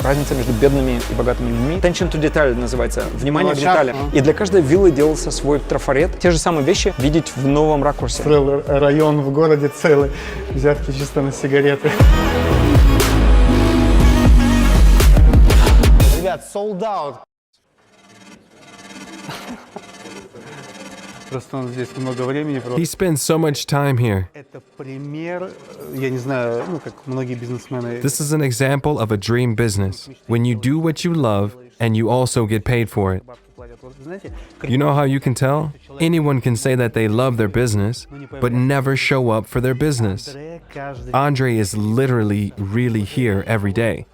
разница между бедными и богатыми людьми. Attention to detail называется, внимание к деталям. И для каждой виллы делался свой трафарет. Те же самые вещи видеть в новом ракурсе. Строил район в городе целый, взятки чисто на сигареты. Ребят, sold out. Просто он здесь много времени проводит. He spends so much time here. Это пример, я не знаю, как многие бизнесмены. This is an example of a dream business. When you do what you love and you also get paid for it. You know how you can tell? Anyone can say that they love their business, but never show up for their business. Andre is literally really here every day.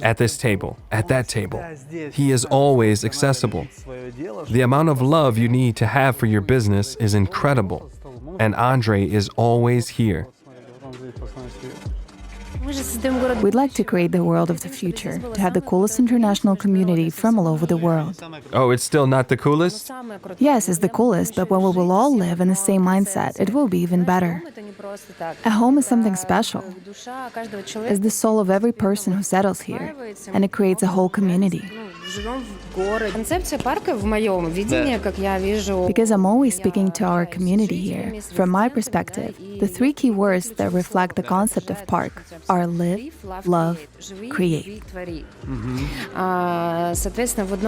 At this table, at that table. He is always accessible. The amount of love you need to have for your business is incredible. And Andre is always here. We'd like to create the world of the future, to have the coolest international community from all over the world. Oh, it's still not the coolest? Yes, it's the coolest, but when we will all live in the same mindset, it will be even better. A home is something special. It's the soul of every person who settles here, and it creates a whole community. Because I'm always speaking to our community here, from my perspective, the three key words that reflect the concept of PARQ are live, love, create.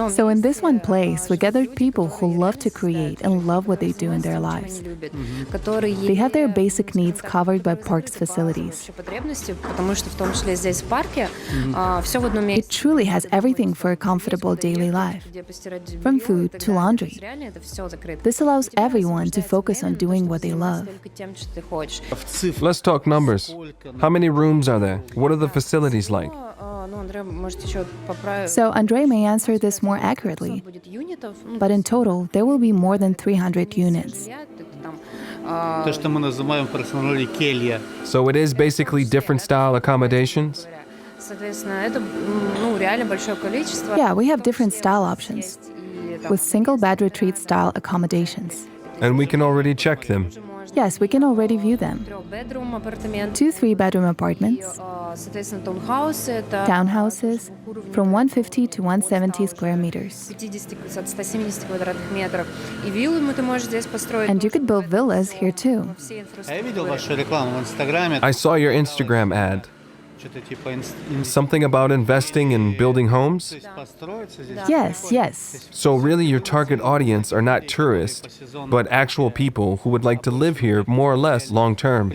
So in this one place, we gathered people who love to create and love what they do in their lives. They have their basic needs covered by PARQ's facilities. It truly has everything for a comfortable daily life, from food to laundry. This allows everyone to focus on doing what they love. Let's talk numbers. How many rooms are there? What are the facilities like? So Andre may answer this more accurately, but in total, there will be more than 300 units. So it is basically different style accommodations? Yeah, we have different style options, with single bed retreat style accommodations. And we can already check them. Yes, we can already view them. 2 3-bedroom apartments, townhouses, from 150 to 170 square meters. And you could build villas here too. I saw your Instagram ad. Something about investing in building homes? Yes, yes. So really your target audience are not tourists, but actual people who would like to live here more or less long term.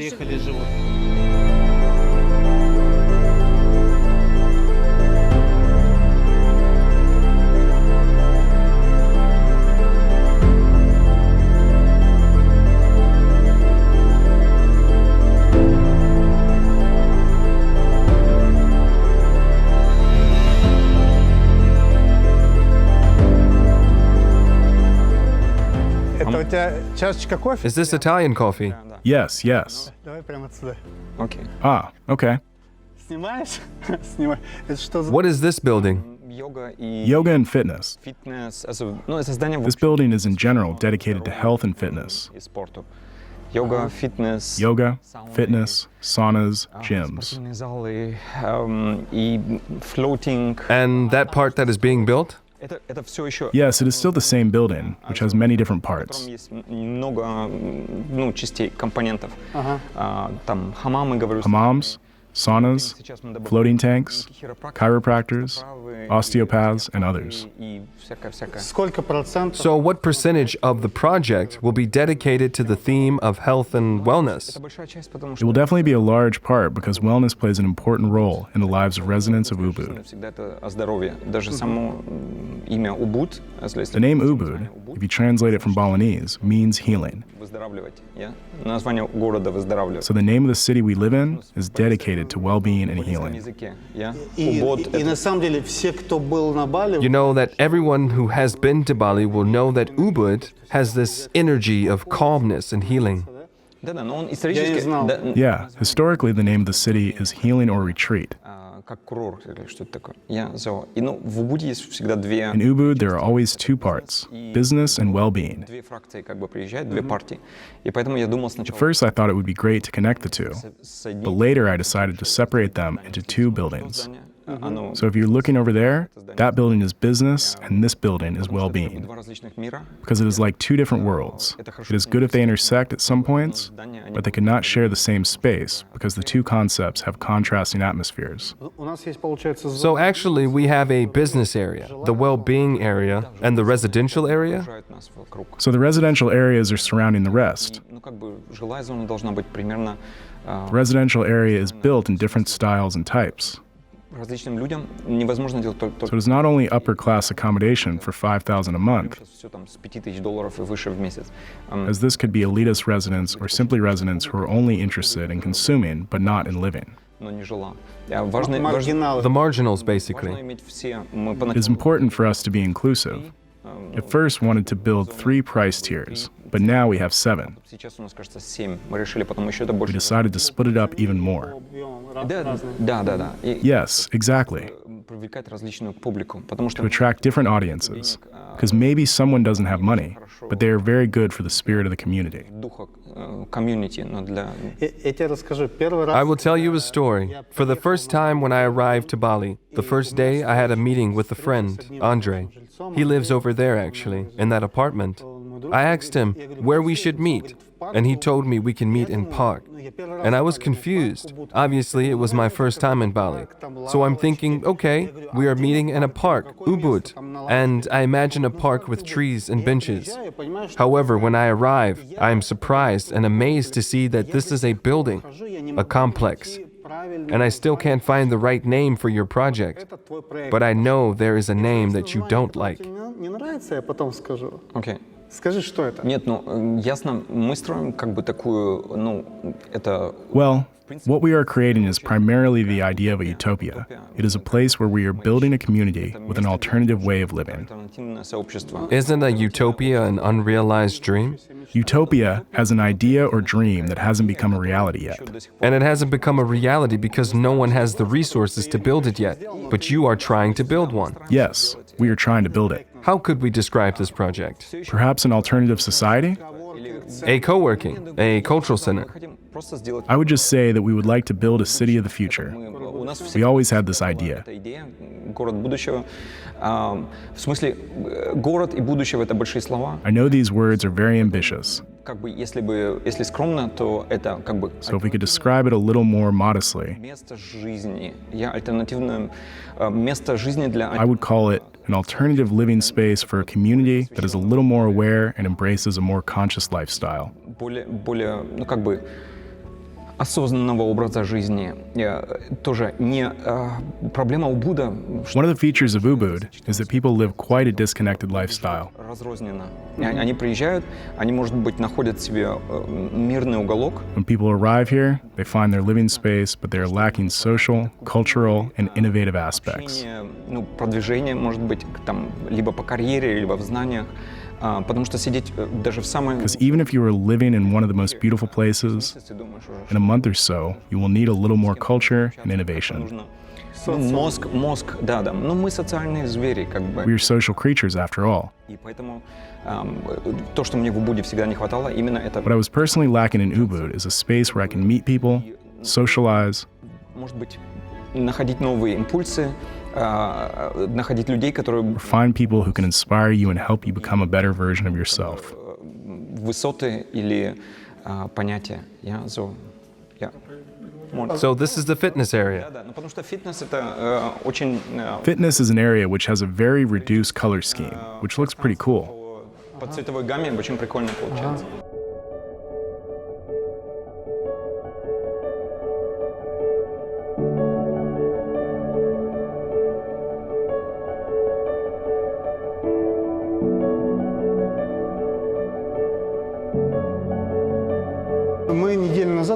Is this Italian coffee? Yes, yes. Okay. Ah, okay. What is this building? Yoga and fitness. This building is in general dedicated to health and fitness. Yoga, fitness, saunas, gyms. Floating. And that part that is being built? Yes, it is still the same building, which has many different parts. Hammams, saunas, floating tanks, chiropractors, osteopaths, and others. So what percentage of the project will be dedicated to the theme of health and wellness? It will definitely be a large part because wellness plays an important role in the lives of residents of Ubud. The name Ubud, if you translate it from Balinese, means healing. So the name of the city we live in is dedicated to well-being and healing. You know that everyone who has been to Bali will know that Ubud has this energy of calmness and healing. Yeah, historically the name of the city is healing or retreat. In Ubud, there are always two parts, business and well-being. At first, I thought it would be great to connect the two, but later I decided to separate them into two buildings. So if you're looking over there, that building is business and this building is well-being. Because it is like two different worlds. It is good if they intersect at some points, but they cannot share the same space because the two concepts have contrasting atmospheres. So actually, we have a business area, the well-being area, and the residential area? So the residential areas are surrounding the rest. The residential area is built in different styles and types. So it is not only upper-class accommodation for $5,000 a month, as this could be elitist residents or simply residents who are only interested in consuming but not in living. The marginals, basically. It is important for us to be inclusive. At first, we wanted to build 3 price tiers, but now we have 7. We decided to split it up even more. Yes, exactly. To attract different audiences. Because maybe someone doesn't have money, but they are very good for the spirit of the community. I will tell you a story. For the first time when I arrived to Bali, the first day I had a meeting with a friend, Andre. He lives over there, actually, in that apartment. I asked him where we should meet, and he told me we can meet in PARQ. And I was confused. Obviously, it was my first time in Bali. So I'm thinking, okay, we are meeting in a park, Ubud. And I imagine a park with trees and benches. However, when I arrive, I am surprised and amazed to see that this is a building, a complex. And I still can't find the right name for your project. But I know there is a name that you don't like. Okay. Скажи, что это? Нет, ну, ясно, мы строим как бы такую, ну, это... Well, what we are creating is primarily the idea of a utopia. It is a place where we are building a community with an alternative way of living. Isn't a utopia an unrealized dream? Utopia has an idea or dream that hasn't become a reality yet. And it hasn't become a reality because no one has the resources to build it yet. But you are trying to build one. Yes, we are trying to build it. How could we describe this project? Perhaps an alternative society? A co-working, a cultural center. I would just say that we would like to build a city of the future. We always had this idea. I know these words are very ambitious. So if we could describe it a little more modestly, I would call it an alternative living space for a community that is a little more aware and embraces a more conscious lifestyle. Осознанного образа жизни. Тоже не проблема Убуда. One of the features of Ubud is that people live quite a disconnected lifestyle. Разрозненно. Они приезжают, они, может быть, находят себе мирный уголок. When people arrive here, they find their living space, but they are lacking social, cultural, and innovative aspects. Ну, продвижение, может быть, там, либо по карьере, либо в знаниях. Потому что сидеть даже в самой... Because even if you are living in one of the most beautiful places, in a month or so, you will need a little more culture and innovation. Мозг, да. Но мы социальные звери, как бы. We are social creatures, after all. И поэтому то, что мне в Убуде всегда не хватало, именно это... What I was personally lacking in Ubud is a space where I can meet people, socialize, может быть, находить новые импульсы, находить людей, которые... Find people who can inspire you and help you become a better version of yourself. Высоты или понятия. So this is the fitness area. Да, потому что фитнес это очень... Fitness is an area which has a very reduced color scheme, which looks pretty cool. По цветовой гамме очень прикольно получается.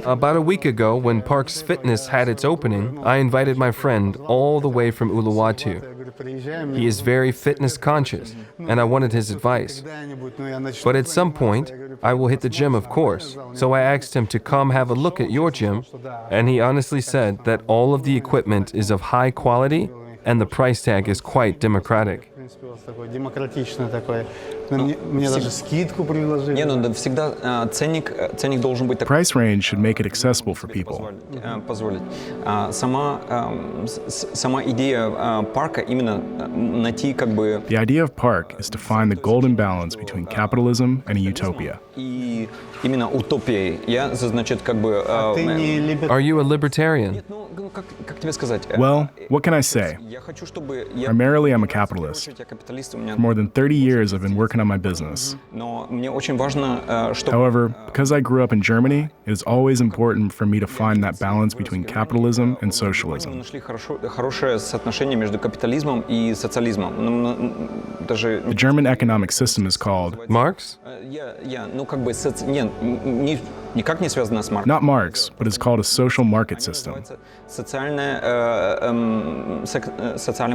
About a week ago, when PARQ's Fitness had its opening, I invited my friend all the way from Uluwatu. He is very fitness conscious, and I wanted his advice. But at some point, I will hit the gym, of course. So I asked him to come have a look at your gym, and he honestly said that all of the equipment is of high quality and the price tag is quite democratic. принципе, у вас такой демократичный такой. Мне даже скидку предложили. Не, ну да, всегда ценник должен быть такой. Price range should make it accessible for people. Позволить. Сама идея парка именно найти как бы The idea of PARQ is to find the golden balance between capitalism and a utopia. и именно утопией, значит как бы. Ты не Are you a libertarian? Ну, как тебе сказать? Well, what can I say? Я хочу, чтобы Primarily, I'm a capitalist. я капиталист, у меня. For more than 30 years, I've been working on my business. Но мне очень важно, чтобы. However, because I grew up in Germany, it is always important for me to find that balance between capitalism and Мы socialism. нашли хорошее соотношение между капитализмом и социализмом. Даже. The German economic system is called, Marx? Ну как бы никак не связано с Марксом. not Marx, but it's called a social market system. Социальный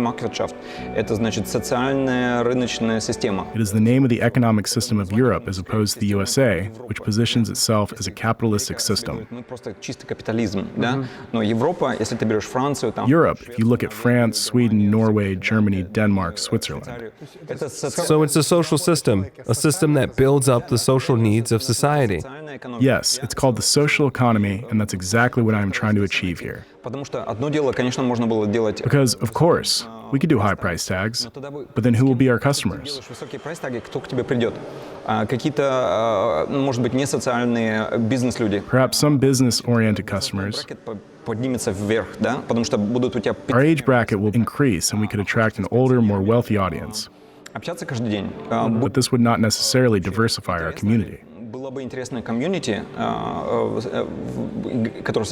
маркетшафт. Это значит социальная рыночная система. It is the name of the economic system of Europe as opposed to the USA, which positions itself as a capitalistic system. Мы просто чистый капитализм, да? Но Европа, если ты берешь Францию, там. Europe, if you look at France, Sweden, Norway, Germany, Denmark, Switzerland, Это So it's a social system, a system that builds up the social needs of society. социальная экономика. yes, it's called the social economy, and that's exactly what I am trying to achieve here. Потому что одно дело, конечно, можно было делать. Because, of course, we could do high price tags, but then who will be our customers? Делаешь высокие прайс-таги, кто к тебе придет? Какие-то, может быть, не социальные бизнес-люди. Perhaps some business-oriented customers. Брекет поднимется вверх, да? Потому что будут у тебя Our age bracket will increase, and we could attract an older, more wealthy audience. общаться каждый день. But this would not necessarily diversify our community. Было бы интересное комьюнити, которое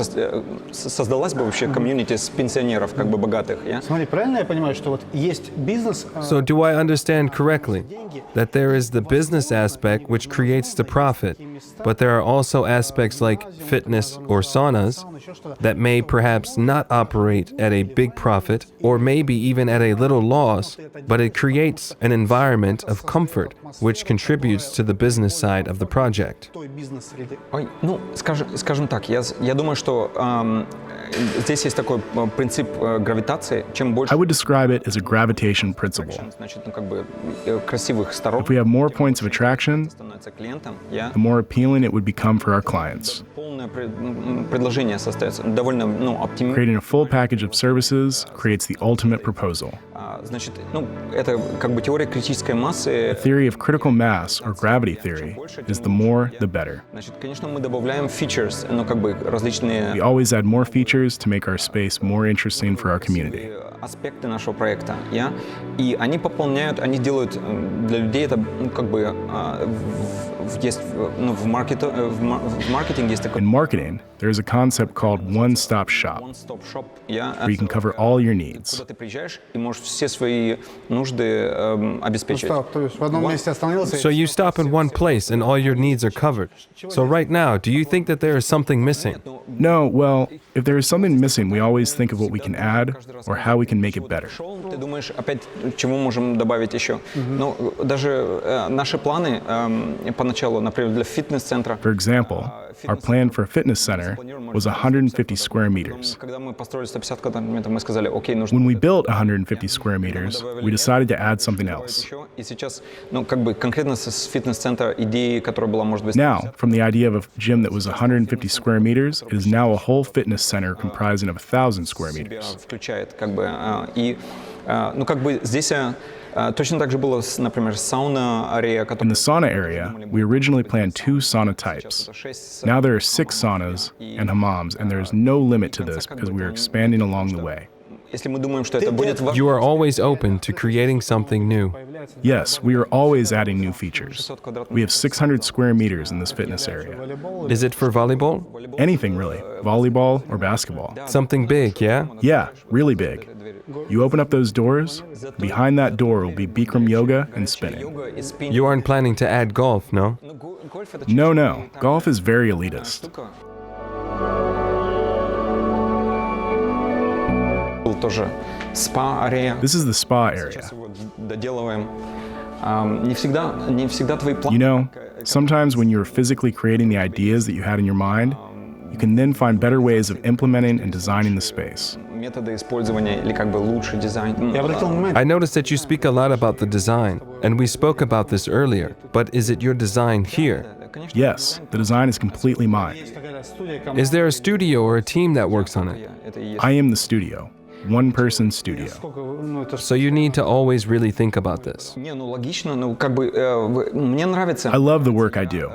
создалась бы вообще комьюнити с пенсионеров, как бы богатых. Смотри, правильно я понимаю, что вот есть бизнес, So, do I understand correctly that there is the business aspect which creates the profit, but there are also aspects like fitness or saunas that may perhaps not operate at a big profit or maybe even at a little loss, but it creates an environment of comfort which contributes to the business side of the project? той бизнес-среде. Ой, ну, скажем так, я думаю, что здесь есть такой принцип гравитации. Чем больше, I would describe it as a gravitation principle. значит, ну, как бы красивых сторон If we have more points of attraction, становится клиентом, the more appealing it would become for our clients. полное предложение состоится. Довольно, оптимистично. Creating a full package of services creates the ultimate proposal. Значит, это как бы теория критической массы. The theory of critical mass, or gravity theory, is the more, the better. Значит, конечно, мы добавляем features, но как бы различные We always add more features to make our space more interesting for our community. аспекты нашего проекта, и они пополняют, они делают для людей это, как бы есть, в маркетинге есть такой In marketing, there is a concept called one-stop shop, one-stop shop, where you can cover all your needs. куда ты приезжаешь и можешь все свои нужды обеспечить. Стоп, то есть в одном месте остановился. So, you stop in one place and all your needs are covered. So, right now, do you think that there is something missing? No, well, if there is something missing, we always think of what we can add or how we can make it better. Ты думаешь, опять, чему можем добавить еще? Ну, даже наши планы поначалу, например, для фитнес-центра. For example, our plan for a fitness center was 150 square meters. Когда мы построили 150 квадратных метров, мы сказали, окей, нужно. When we built 150 square meters, we decided to add something else. И сейчас, как бы конкретно с фитнес-центра идеи, которая была, может быть, Now, from the idea of a gym that was 150 square meters, it is now a whole fitness center comprising of 1,000 square meters. включает, как бы, и, как бы здесь точно так же было, например, сауна-арея, In которая... the sauna area, we originally planned 2 sauna types. Now there are 6 saunas and hammams, and there is no limit to this because we are expanding along the way. Если мы думаем, что это будет... You are always open to creating something new. Yes, we are always adding new features. We have 600 square meters in this fitness area. Is it for volleyball? Anything really, volleyball or basketball. Something big, yeah? Yeah, really big. You open up those doors, behind that door will be Bikram yoga and spinning. You aren't planning to add golf, no? No, golf is very elitist. Тоже спа-арея. This is the spa area. Доделываем. Не всегда твои планы. You know, sometimes when you're physically creating the ideas that you had in your mind, you can then find better ways of implementing and designing the space. методы использования или как бы лучший дизайн. Я обратил внимание, I noticed that you speak a lot about the design, and we spoke about this earlier, but is it your design here? Конечно, Yes, the design is completely mine. такая студия, Is there a studio or a team that works on it? это и есть. I am the studio, one-person studio. сколько, ну, это So you need to always really think about this. Не, ну логично, ну как бы мне нравится. I love the work I do.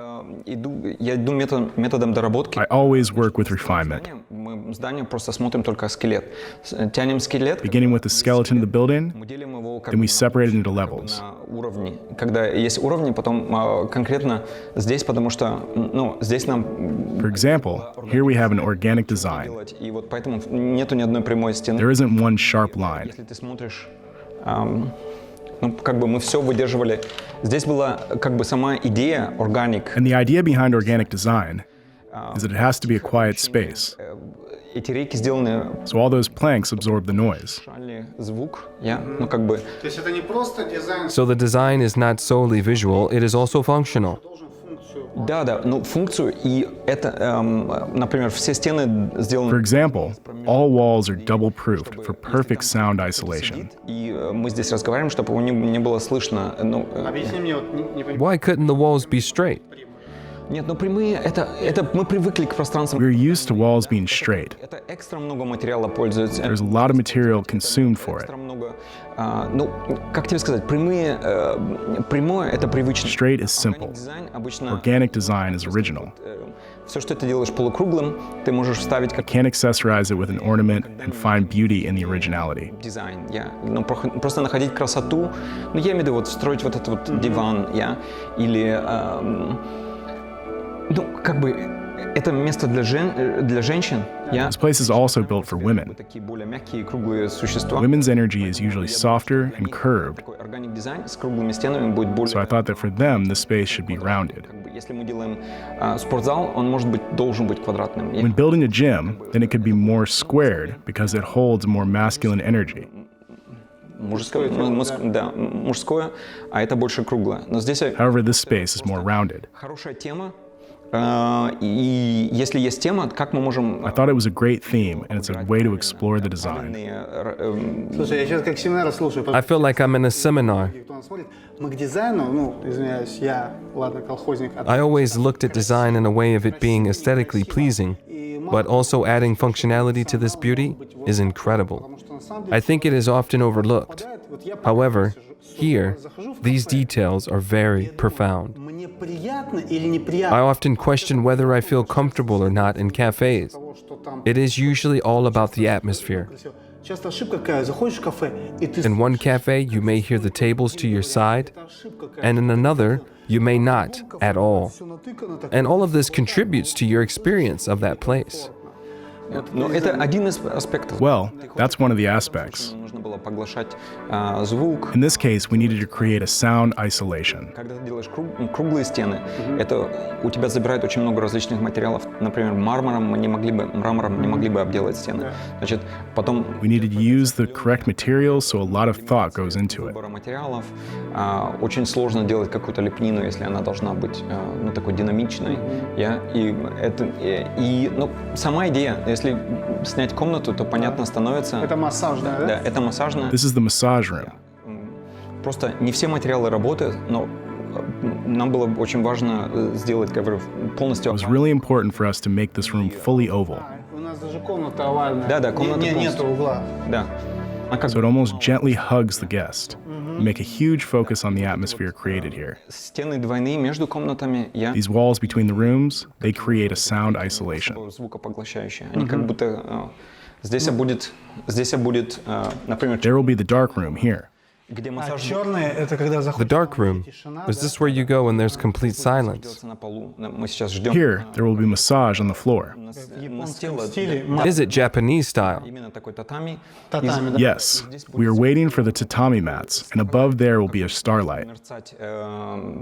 Я иду методом доработки. I always work with refinement, Мы здание просто смотрим только скелет. Тянем скелет, beginning with the skeleton of the building, мы делим его как then we бы separate it into levels. на уровни. Когда есть уровни, потом конкретно здесь, потому что ну, здесь нам For example, here we have an organic design. делать. И вот поэтому нету ни одной прямой стены. There isn't one sharp line. Если ты смотришь, ну, как бы мы все выдерживали. Здесь была как бы сама идея органик. And the idea behind organic design is that it has to be a quiet space, Эти рейки сделаны so all those planks absorb the noise. шали звук, ну как бы То есть это не просто дизайн, So the design is not solely visual, it is also functional. должен функцию. да, ну функцию и это, например, все стены For сделаны. example, all walls are double-proofed for perfect sound isolation. И мы здесь разговариваем, чтобы его не было слышно. Ну, Объясни мне, вот не понимаю. Why couldn't the walls be straight? нет, ну прямые, это мы привыкли к пространствам. We're used to walls being straight. Это экстра много материала пользуется. There's a lot of material consumed for it. Экстра много. Ну, как тебе сказать, прямое это привычно. Straight is simple. Дизайн обычно Organic design is original. все, что ты делаешь полукруглым, ты можешь вставить как Can't accessorize it with an ornament and find beauty in the originality. дизайн, ну, просто находить красоту. Ну, я имею в виду вот строить вот этот вот диван, или, ну, как бы это место для женщин, This place is also built for women. такие более мягкие круглые существа. Women's energy is usually softer and curved, Такой органик дизайн с круглыми стенами будет более. so I thought that for them, the space should be rounded. Как бы, если мы делаем спортзал, он должен быть квадратным. When building a gym, then it could be more squared because it holds more masculine energy. Мужское, а это больше круглое. Но здесь However, this space is more rounded. хорошая тема. И если есть тема, как мы можем... I thought it was a great theme, and it's a way to explore the design. Слушай, я сейчас как семинар слушаю. I feel like I'm in a seminar. Кто нас смотрит, мы к дизайну, ну, извиняюсь, я, ладно, колхозник. I always looked at design in a way of it being aesthetically pleasing, but also adding functionality to this beauty is incredible. I think it is often overlooked. However, here, these details are very profound. Мне приятно или I неприятно often question whether I feel comfortable or not in cafes. того, что там. It is usually all about the atmosphere. Часто ошибка какая, заходишь в кафе, и ты In one cafe, you may hear the tables to your side, это ошибка какая. and in another, you may not at all. Всё натыкано так. And all of this contributes to your experience of that place. Но это один из аспектов. Well, that's one of the aspects. Нужно было поглощать звук. In this case, we needed to create a sound isolation. Когда ты делаешь круглые стены, это у тебя забирает очень много различных материалов. Например, мрамором мы не могли бы обделать стены. Значит, потом We needed to use the correct materials, so a lot of thought goes into it. выбора материалов. Очень сложно делать какую-то лепнину, если она должна быть ну, такой динамичной. Ну, сама идея, если снять комнату, то понятно становится. Это массажная, да? Да, это массажная. This is the massage room. Просто не все материалы работают, но нам было очень важно сделать полностью. It was really important for us to make this room fully oval, У нас даже комната овальная. Да, комната Нету полностью. угла. Да. so it almost gently hugs the guest. We make a huge focus on the atmosphere created here. Стены двойные между комнатами. These walls between the rooms, they create a sound isolation. Звукопоглощающие. Они как будто здесь будет, например, There will be the dark room here. где А массаж черные это когда The заходишь. dark room. Is this where you go when there's complete silence? делается на полу. Мы сейчас ждем. Here, there will be massage on the floor. В японском стиле Is it Japanese style? Именно такой татами. татами, да? Yes, we are waiting for the tatami mats, and above there will be a starlight, Мерцать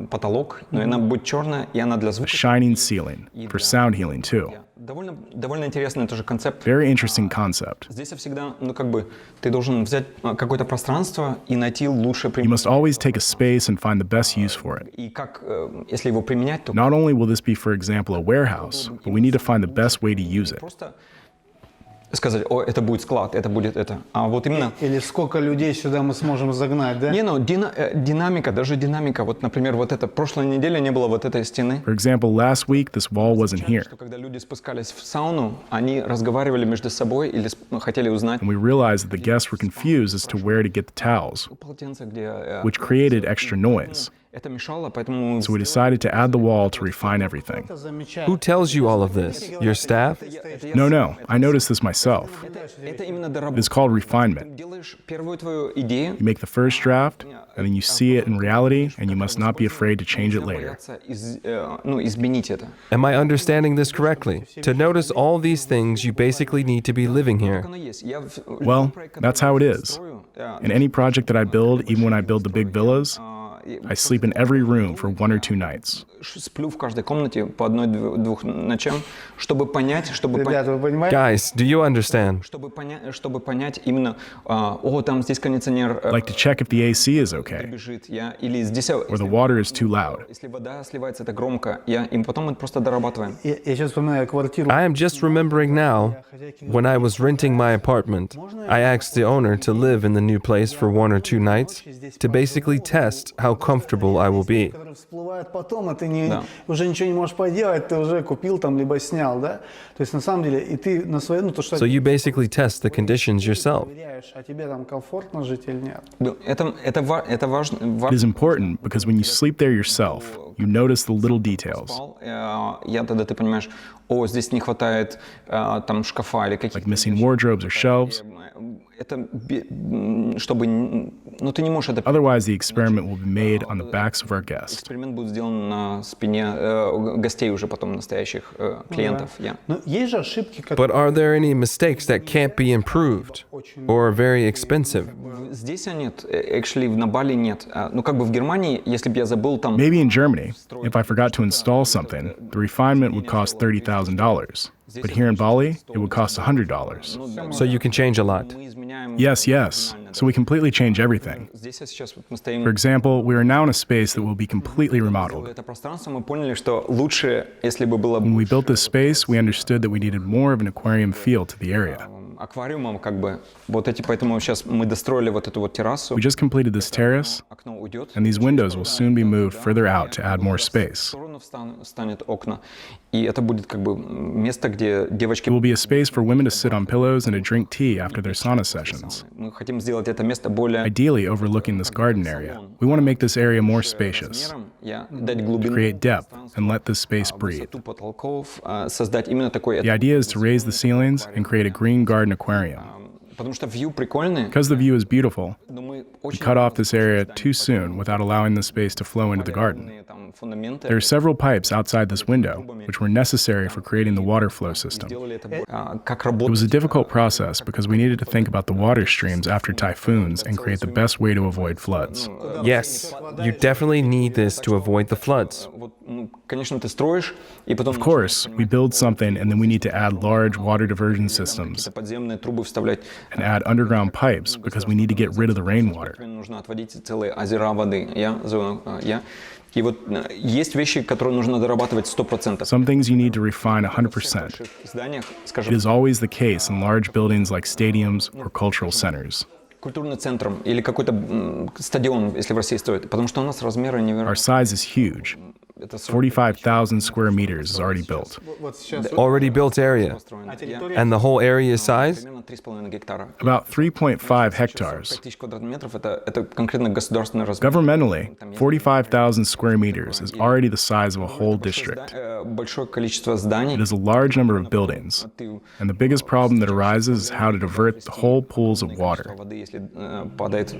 потолок, но она будет черная, и она для a звука. shining ceiling, for sound healing too. Довольно интересный тоже концепт. Very interesting concept. Здесь всегда, ну как бы, ты должен взять какое-то пространство и найти лучшее You применение. must always take a space and find the best use for it. И как, если его применять, то Not only will this be, for example, a warehouse, but we need to find the best way to use it. просто сказать, о, это будет склад, это будет это. А вот именно... Или сколько людей сюда мы сможем загнать, да? Не, ну, динамика, даже динамика. Вот, например, вот это, прошлой неделе не было вот этой стены. For example, last week this wall wasn't here. Что когда люди спускались в сауну, они разговаривали между собой или хотели узнать. And we realized that the guests were confused as to where to get the towels, Полотенце, где... which created extra noise. Это мешало, поэтому... So we decided to add the wall to refine everything. Who tells you all of this? Your staff? No, I noticed this myself. Это именно It's called refinement. делаешь первую твою идею, You make the first draft, and then you see it in reality, and you must not be afraid to change it later. изменить это. Am I understanding this correctly? To notice all these things, you basically need to be living here. Well, that's how it is. In any project that I build, even when I build the big villas, I sleep in every room for 1 or 2 nights. Сплю в каждой комнате по одной-двух ночам, чтобы понять, Ребята, вы понимаете? Guys, do you understand? чтобы понять именно, о, там здесь кондиционер Like to check if the AC is okay, бежит, или здесь, or the water is too loud. если вода сливается, это громко, и потом мы просто дорабатываем. Я сейчас вспоминаю квартиру. I am just remembering now, when I was renting my apartment, I asked the owner to live in the new place for 1 or 2 nights to basically test how comfortable I will be. Которые всплывают потом, а ты Да. уже ничего не можешь поделать, ты уже купил там, либо снял, да? То есть на самом деле, и ты на своей, ну то, что So you basically test the conditions yourself. проверяешь, а тебе там комфортно жить или нет? Это важно. It is important because when you sleep there yourself, you notice the little details, Я тогда, ты понимаешь, о, здесь не хватает там шкафа или like каких-то... missing wardrobes or shelves. Это чтобы... Ну, ты не можешь это... Otherwise, the experiment will be made on the backs of our guests. Эксперимент будет сделан на спине гостей уже потом, настоящих клиентов. Но есть же ошибки, But которые... are there any mistakes that can't be improved or are very expensive? Здесь нет, actually, на Бали нет. Ну, как бы в Германии, если бы я забыл там... Maybe in Germany, if I forgot to install something, the refinement would cost $30,000. But here in Bali, it would cost $100. So you can change a lot. Yes. So we completely change everything. Здесь сейчас вот мы стоим... For example, we are now in a space that will be completely remodeled. Это пространство, мы поняли, что лучше, если бы было... When we built this space, we understood that we needed more of an aquarium feel to the area. аквариумом, как бы, вот эти, поэтому сейчас мы достроили вот эту вот террасу. We just completed this terrace, Окно уйдет. and these windows will soon be moved further out to add more space. В сторону станет окна. И это будет как бы место, где девочки... It will be a space for women to sit on pillows and to drink tea after their sauna sessions, Мы хотим сделать это место более... ideally overlooking this garden area. We want to make this area more spacious, Дать глубину, create depth, and let this space breathe. высоту потолков, создать именно такой... The idea is to raise the ceilings and create a green garden aquarium. Потому что view прикольный, Because the view is beautiful, но мы we очень... cut off this area too soon without allowing the space to flow into the garden. Там фундаменты. There are several pipes outside this window, which were necessary for creating the water flow system. Делали это, как It was работать. a difficult process because we needed to think about the water streams after typhoons and create the best way to avoid floods. Yes, you definitely need this to avoid the floods. Вот, ну, конечно, ты строишь, и потом... Of course, we build something and then we need to add large water diversion systems подземные трубы вставлять. and add underground pipes because we need to get rid of the rainwater. Нужно отводить целые озера воды. И вот есть вещи, которые нужно дорабатывать 100%. Some things you need to refine 100%. В зданиях, It скажем, is always the case in large buildings like stadiums or cultural centers. культурным центром или какой-то стадион, если в России строят, потому что у нас размеры Our невероятные. size is huge. 45,000 square meters is already built. Вот сейчас Already built area. And the whole area size? Примерно 3,5 гектара. About 3.5 hectares. 5000 квадратных метров это конкретно государственный размер. Governmentally, 45,000 square meters is already the size of a whole district. Большое количество зданий. It is a large number of buildings. And the biggest problem that arises is how to divert the whole pools of water. Воды, если падает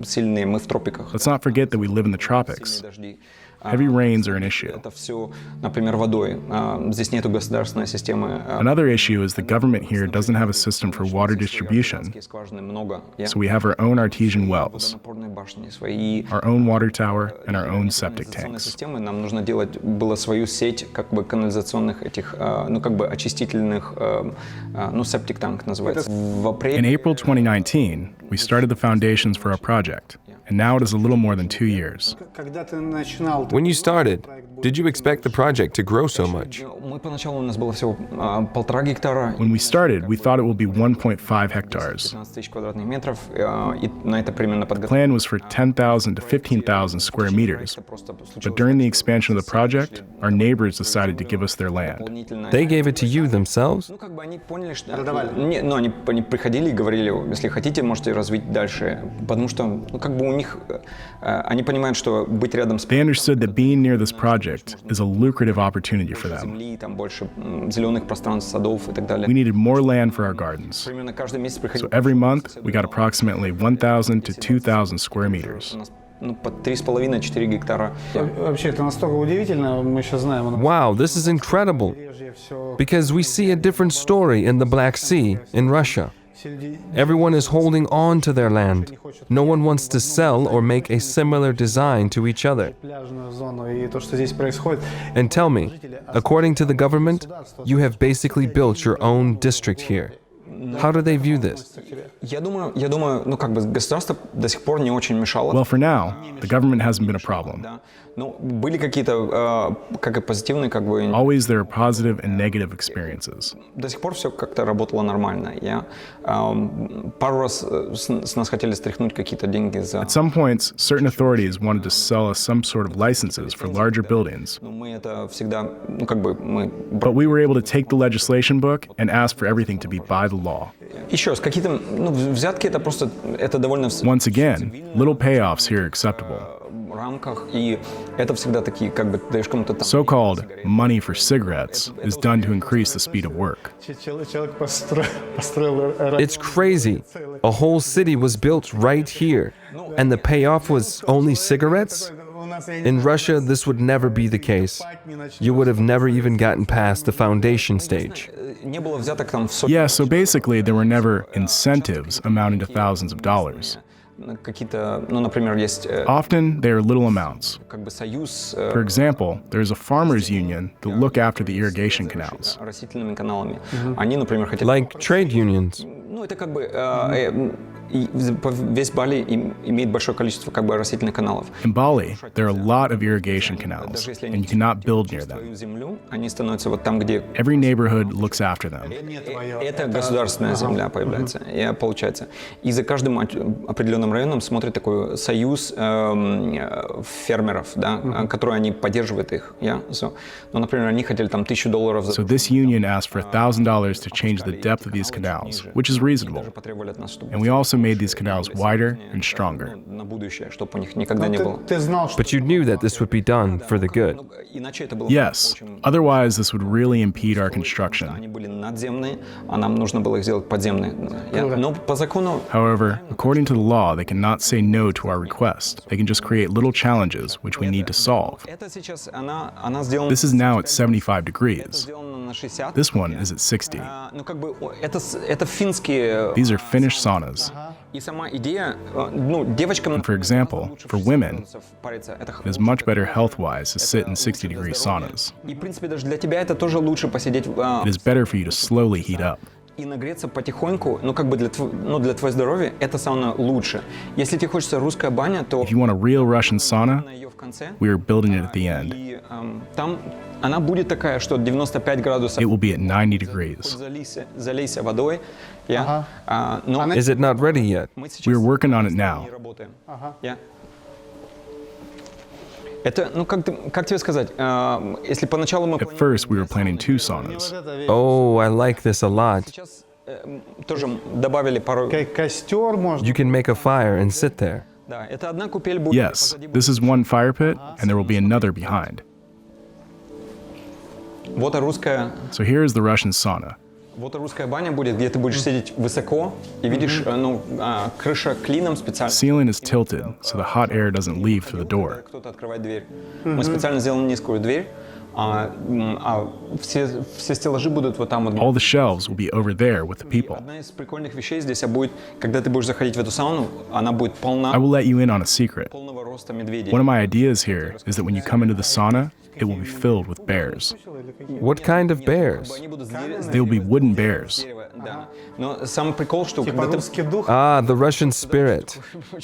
сильные, мы в тропиках. Let's not forget that we live in the tropics. Дожди. Heavy rains are an issue. Это все, например, водой. Здесь нету государственной системы. Another issue is the government here doesn't have a system for water distribution, Скважины много. so we have our own artesian wells, Напорные башни свои. our own water tower, and our own septic Канализационные tanks. системы. Нам нужно делать было свою сеть как бы канализационных этих, ну как бы очистительных, ну септик-танк называется. В In апреле April 2019, we started the foundations for our project, and now it is a little more than 2 years. Когда ты начинал, When you started, did you expect the project to grow so much? Мы поначалу у нас было всего 1,5 гектара. When we started, we thought it would be 1.5 hectares. 15 тысяч квадратных метров, и на это примерно The подготовка. plan was for 10,000 to 15,000 square meters, but during the expansion of the project, our neighbors decided to give us their land. They gave it to you themselves? Ну, как бы они поняли, что... Ну, они приходили и говорили, если хотите, можете развить дальше. Потому что, ну, как бы у них... Они понимают, что быть рядом с... They understood that being near this project is a lucrative opportunity for them. земли, там больше зеленых пространств, садов и так далее. We needed more land for our gardens. Примерно каждый месяц So приходили... every month, we got approximately 1,000 to 2,000 square meters. У нас, ну, по 3,5-4 гектара. Вообще, это настолько удивительно, мы сейчас знаем. Wow, this is incredible. Because we see a different story in the Black Sea, in Russia. Everyone is holding on to their land. No one wants to sell or make a similar design to each other. Пляжную зону и то, что здесь происходит. And tell me, according to the government, you have basically built your own district here. How do they view this? Я думаю, ну, как бы государство до сих пор не очень мешало. Well, for now, the government hasn't been a problem. Да. Ну, были какие-то, как и позитивные, как бы... Always there are positive and negative experiences. До сих пор все как-то работало нормально. Пару раз с нас хотели стряхнуть какие-то деньги за... At some points, certain authorities wanted to sell us some sort of licenses for larger buildings. Но мы это всегда, ну, как бы мы... But we were able to take the legislation book and ask for everything to be by the law. Еще раз, какие-то, ну, взятки, это просто, это довольно... Once again, little payoffs here are acceptable. В рамках, и это всегда такие, как бы, даешь кому-то там... So-called money for cigarettes is done to increase the speed of work. Человек построил... It's crazy. A whole city was built right here, and the payoff was only cigarettes? In Russia, this would never be the case. You would have never even gotten past the foundation stage. Не было взяток там в сотни... Yeah, so basically there were never incentives amounting to thousands of dollars. Какие-то, ну, например, есть... Often they are little amounts. Как бы союз... For example, there is a farmers union that look after the irrigation canals. Растительными каналами. Они, например, хотели... Like trade unions. Ну, это как бы... Весь Бали имеет большое количество как бы растительных каналов. In Bali, there are a lot of irrigation canals, and you cannot build near them. Свою землю, они становятся вот там, где... Every neighborhood looks after them. Это государственная земля появляется, и получается. И за каждым определенным районом смотрит такой союз фермеров, да, который они поддерживают их. So, ну, например, они хотели там $1,000 за... So this union asked for $1,000 to change the depth of these canals, which is reasonable. Потребовали от нас, чтобы... And we also made these canals wider and stronger. На будущее, чтобы у них никогда не было. Ты знал, что... But you knew that this would be done for the good. Иначе это было... Yes, otherwise this would really impede our construction. Они были надземные, а нам нужно было их сделать подземные. Но по закону... However, according to the law, they cannot say no to our request. They can just create little challenges which we need to solve. Это сейчас она сделана... This is now at 75 degrees. сделана на 60. This one is at 60. Ну, как бы, это финские... These are Finnish saunas. И сама идея, ну, девочкам... For example, for women, париться, это it is much better health-wise to sit in 60-degree saunas. И, в принципе, даже для тебя это тоже лучше посидеть It is better for you to slowly heat up. и нагреться потихоньку, ну, как бы для твоего здоровья это сауна лучше. Если тебе хочется русская баня, то... If you want a real Russian sauna, ее в конце. we are building it at the end. И там она будет такая, что 95 градусов. It will be at 90 degrees. Залейся водой. Но Is it not ready yet? мы сейчас We are working on it now. не работаем. Это, ну, как тебе сказать, если поначалу мы... At first, we were planning 2 saunas. Oh, I like this a lot. Сейчас тоже добавили пару... Костер можно... You can make a fire and sit there. Да, это одна купель будет. Yes, this is one fire pit, and there will be another behind. Вот русская... So here is the Russian sauna. Вот русская баня будет, где ты будешь сидеть высоко и видишь, ну, крыша клином специально. The ceiling is tilted, so the hot air doesn't leave through the door. Кто-то открывает дверь. Мы специально сделали низкую дверь, все стеллажи будут вот там вот. All the shelves will be over there with the people. Одна из прикольных вещей здесь будет, когда ты будешь заходить в эту сауну, она будет I will let you in on a secret. полного роста медведей. One of my ideas here is that when you come into the sauna, it will be filled with bears. What kind of bears? Они будут They'll be wooden bears. да. Но самый прикол, что Типа когда ты русский дух. Ah, the Russian spirit.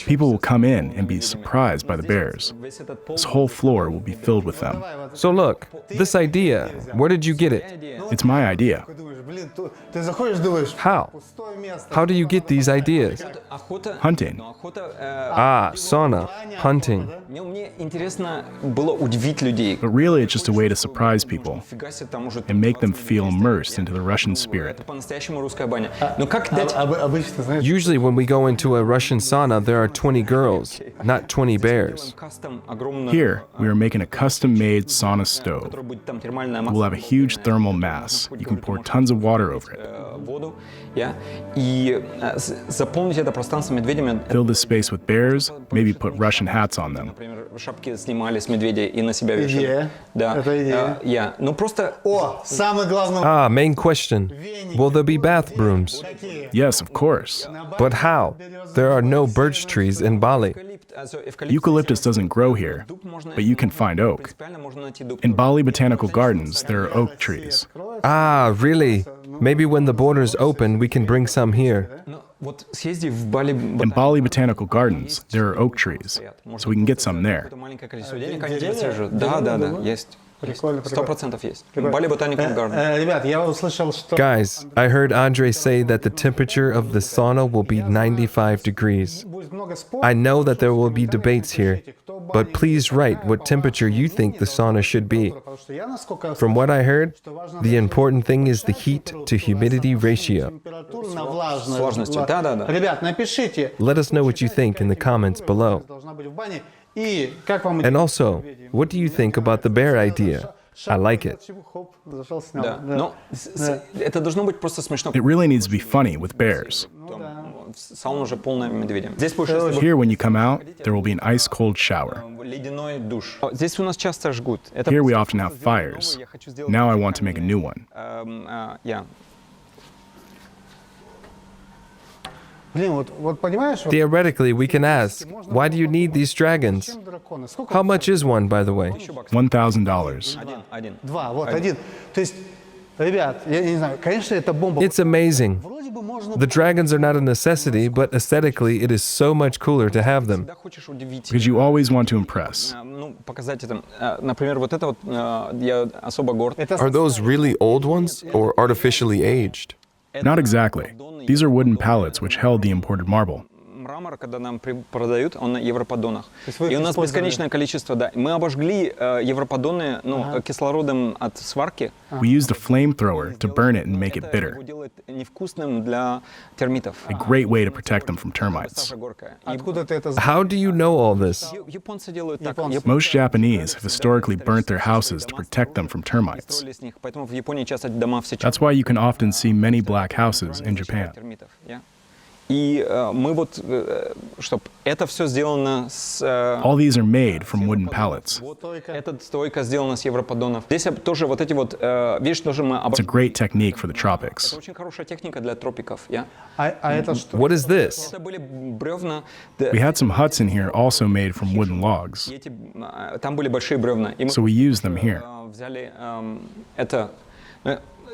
People will come in and be surprised by the bears. весь этот пол. This whole floor will be filled with them. So look, this idea, where did you get it? It's my idea. Ты думаешь, блин, ты заходишь, думаешь, How? пустое место. How do you get these ideas? Охота. Hunting. Но охота. Ah, sauna, hunting. Мне интересно было удивить людей. But really, it's just a way to surprise people Фига себе, там уже and make them feel immersed into the Russian spirit. это по-настоящему русская баня. Но как дать? Обычно, знаешь, Usually, when we go into a Russian sauna, there are 20 girls, not 20 bears. Кастом огромную, Here, we are making a custom-made sauna stove. которая будет там термальная We'll have a huge thermal mass. You can pour tons of water over it. воду, и заполнить это пространство медведями. Fill this space with bears, maybe put Russian hats on them. Например, шапки снимали с медведя и на себя вешали. Идея. Да. Это идея. Ну просто. о, самый главный Ah, main question. Will there be bathrooms? Yes, of course. But how? There are no birch trees in Bali. Eucalyptus doesn't grow here, but you can find oak. In Bali Botanical Gardens, there are oak trees. Ah, really? Maybe when the borders open, we can bring some here. Вот съезди в Бали. In Bali Botanical Gardens, there are oak trees, so we can get some there. Маленькое количество денег они тебе срежут. Да, есть. Прикольно, 100% есть. Бали Botanical Garden. Ребят, я услышал, что... Guys, I heard Andre say that the temperature of the sauna will be 95 degrees. Будет много споров. I know that there will be debates here, but please write what temperature you think the sauna should be. Потому что я, насколько From what I heard, the important thing is the heat to humidity ratio. температуру на влажность. Влажностью, да. Ребят, напишите, Let us know what you think in the comments below. должна быть в бане. И как вам... And also, what do you think about the bear idea? I like it. Хоп, зашел, снял. Да. Но это должно быть просто смешно. It really needs to be funny with bears. Сауна уже полная медведя. Здесь больше Here, when you come out, there will be an ice-cold shower. ледяной душ. Здесь у нас часто жгут. Это Here, we often have fires. Now I want to make a new one. Блин, вот понимаешь, вот Theoretically, we can ask, why do you need these dragons? зачем драконы? Сколько? How much is one, by the way? $1,000. Один. Два, вот один. То есть, ребят, я не знаю, конечно, это бомба. It's amazing. Вроде бы можно... The dragons are not a necessity, but aesthetically, it is so much cooler to have them. Когда хочешь удивить, Because you always want to impress. ну, показать это. Например, вот это вот я особо горд. Это Are those really old ones or artificially aged? Not exactly. These are wooden pallets which held the imported marble. Мрамор, когда нам продают, он на европоддонах. есть вы И у нас использовали? бесконечное количество, да. Мы обожгли европодоны, кислородом от сварки. We used a flamethrower to burn it and make it bitter. Его делает невкусным для термитов. A great way to protect them from termites. Сажа горькая. И Откуда ты это знаешь? How do you know all this? японцы делают так. Японцы. Most Japanese have historically burnt their houses to protect them from termites. Строили с них. Поэтому в Японии часто дома все That's why you can often see many black houses in Japan. термитов. И мы вот, чтобы это все сделано с... All these are made from wooden pallets. Вот эта стойка сделана с европоддонов. Здесь тоже вот эти вот, видишь, тоже мы It's a обожгли. great technique for the tropics. Это очень хорошая техника для тропиков. А это что? What is this? Это были бревна. We had some huts in here also made from wooden logs, Там были большие бревна. И мы so we used them here. взяли это.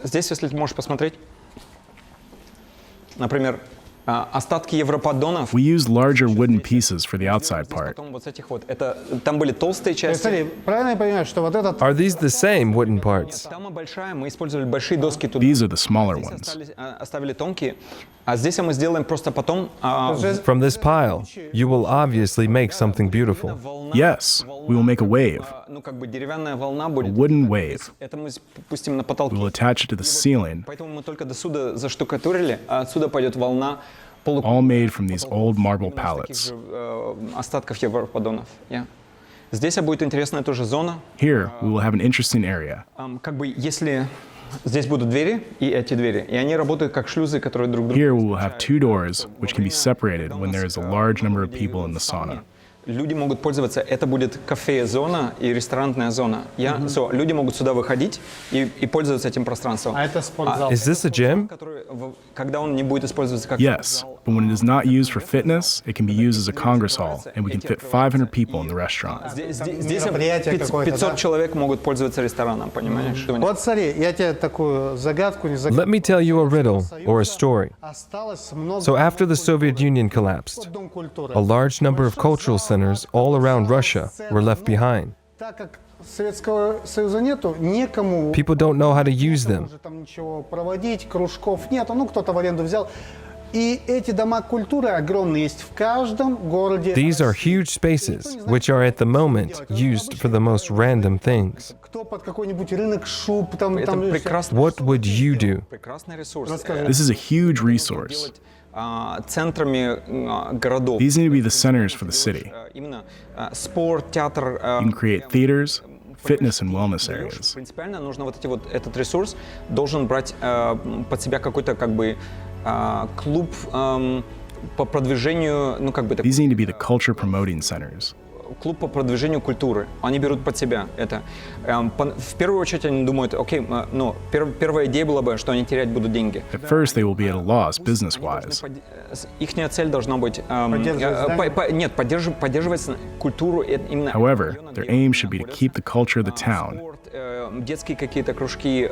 Здесь, если ты можешь посмотреть, например, остатки европоддонов. We used larger wooden pieces for the outside part. Потом вот этих вот. Это, там были толстые То есть, части. смотри, правильно я понимаю, что вот этот... Are these the same wooden parts? Там большая, мы использовали большие доски туда. These are the smaller Здесь ones. оставили тонкие. А здесь мы сделаем просто потом From this pile, you will obviously make something beautiful. Yes, we will make a wave, ну как бы деревянная волна a будет. wooden wave. Это мы пустим на We will потолке. attach it to the ceiling, Поэтому мы только до сюда заштукатурили, а отсюда пойдет волна all made from these old marble pallets. остатков европодонов. Здесь будет интересная тоже зона. Here, we will have an interesting area. Как бы если здесь будут двери и эти двери, и они работают как шлюзы, которые друг друга. Here, we will have two doors which can be separated when there is a large number of people in the sauna. Люди могут пользоваться, это будет кафе-зона и ресторанная зона. Люди могут сюда выходить и пользоваться этим пространством. А это спортзал. Is this a gym? Когда он не будет использоваться как Yes, but when it is not used for fitness, it can be used as a Congress hall, and we can fit 500 people in the restaurant. Здесь мероприятие какое-то, 500 да? человек могут пользоваться рестораном, понимаешь? Вот смотри, я тебе такую загадку не загадку. Let me tell you a riddle or a story. Осталось много. So after the Soviet Union collapsed, Дом культуры. a large number of cultural centers all around Russia were left behind. Так как Советского Союза нету, некому People don't know how to use them. уже там ничего проводить, кружков нету, ну кто-то в аренду взял. И эти дома культуры огромные есть в каждом городе. These are huge spaces, which are at the moment used for the most random things. Кто под какой-нибудь рынок шуб, там Это прекрасно. What would you do? Прекрасный ресурс. Расскажи. This is a huge resource. Центрами городов. These need to be the centers for the city. Именно спорт, театр. You can create theaters, fitness and wellness areas. Принципиально нужно этот ресурс должен брать под себя какой-то клуб по продвижению, These need to be the culture promoting centers. клуб по продвижению культуры. Они берут под себя это. В первую очередь они думают, окей, первая идея была бы, что они терять будут деньги. At first, they will be at a loss business-wise. Ихняя цель должна быть поддерживать культуру именно. However, their aim should be to keep the culture of the town. Детские какие-то кружки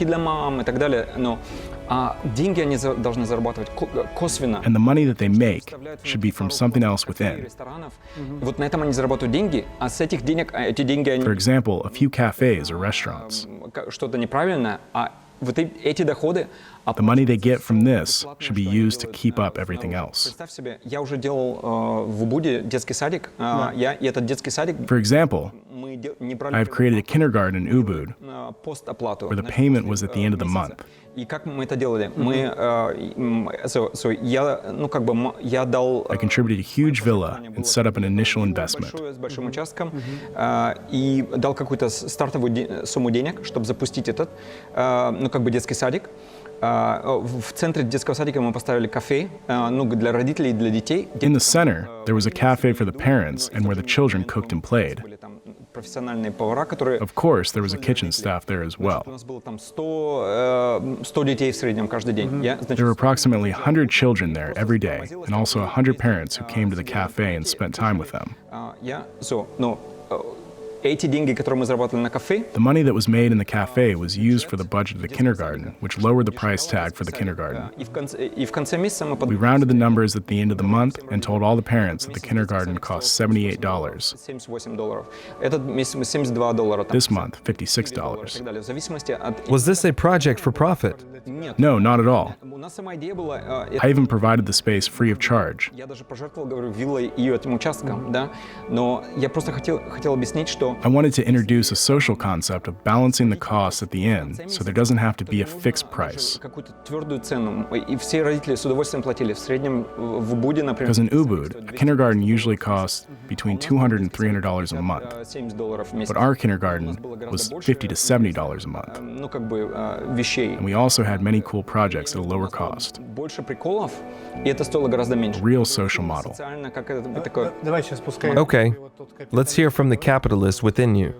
для мам и так далее, но деньги они должны зарабатывать косвенно. And the money that they make should be from something else within. Ресторанов. Вот на этом они зарабатывают деньги, а с этих денег, эти деньги они For example, a few cafes or restaurants. что-то неправильное, а вот эти доходы. The money they get from this should be used to keep up everything else. Представь себе, я уже делал в Убуде детский садик, и этот детский садик For example, мы не брали I've created a kindergarten in Ubud постоплату. where the payment was at the end of the month. И как мы это делали? Я дал I contributed a huge villa and set up an initial investment. с большим участком и дал какую-то стартовую сумму денег, чтобы запустить этот, детский садик. В центре детского садика мы поставили кафе, для родителей и для детей. In the center, there was a cafe for the parents and where the children cooked and played. Были там профессиональные повара, которые... Of course, there was a kitchen staff there as well. У нас было там 100 детей в среднем каждый день. There were approximately 100 children there every day, and also 100 parents who came to the cafe and spent time with them. Эти деньги, которые мы зарабатывали на кафе, The money that was made in the cafe was used for the budget of the kindergarten, which lowered the price tag for the kindergarten. и в конце месяца мы We rounded the numbers at the end of the month and told all the parents that the kindergarten cost $78. $78. Этот месяц мы $72. This month, И $56. так далее. В зависимости от... Was this a project for profit? Нет. No, not at all. У нас сама идея была... I even provided the space free of charge. Я даже пожертвовал, говорю, виллой и этим участком, да? Но я просто хотел объяснить, что... I wanted to introduce a social concept of balancing the costs at the end, so there doesn't have to be a fixed price. Какую-то твердую цену. И все родители с удовольствием платили. В среднем в Убуде, например... Because in Ubud, a kindergarten usually costs between $200 and $300 a month, $70 в месяц. but our kindergarten was $50 to $70 a month. Вещей. And we also had many cool projects at a lower cost. Больше приколов, и это стоило гораздо меньше. Real social model. Социально, как это такое... Давай сейчас пускай. Okay, let's hear from the capitalist within you.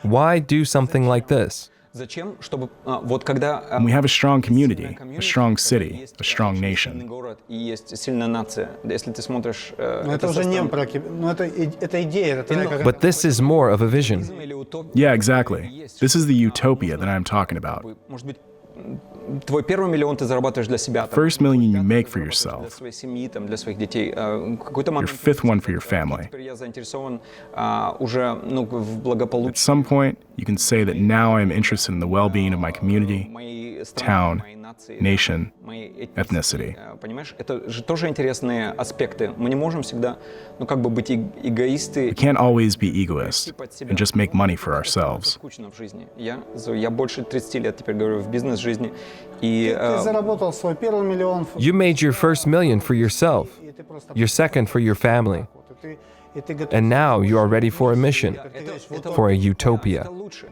Why do something like this? Зачем? Чтобы вот когда... When we have a strong community, a strong city, a strong nation, город и есть сильная нация. Если ты смотришь... Это уже не про... Ну, это идея, это такая как... But this is more of a vision. yeah, exactly. This is the utopia that I'm talking about. Может быть, твой первый миллион ты зарабатываешь для себя. First million you make for Для yourself, своей семьи, для своих детей. Какой-то your момент... fifth one for your family. Теперь я заинтересован уже в At благополучии some point, you can say that now I am interested in the well-being of my community, моей town, страны, моей нации, nation, моей ethnicity. Понимаешь, это же тоже интересные аспекты. Мы не можем всегда, быть эгоисты. We can't always be egoists and just make money for ourselves. Скучно в жизни. Я больше 30 лет теперь говорю в бизнес-жизни. И Ты заработал свой первый миллион. You made your first million for yourself, И ты просто... your second for your family. And now you are ready for a mission, for a utopia.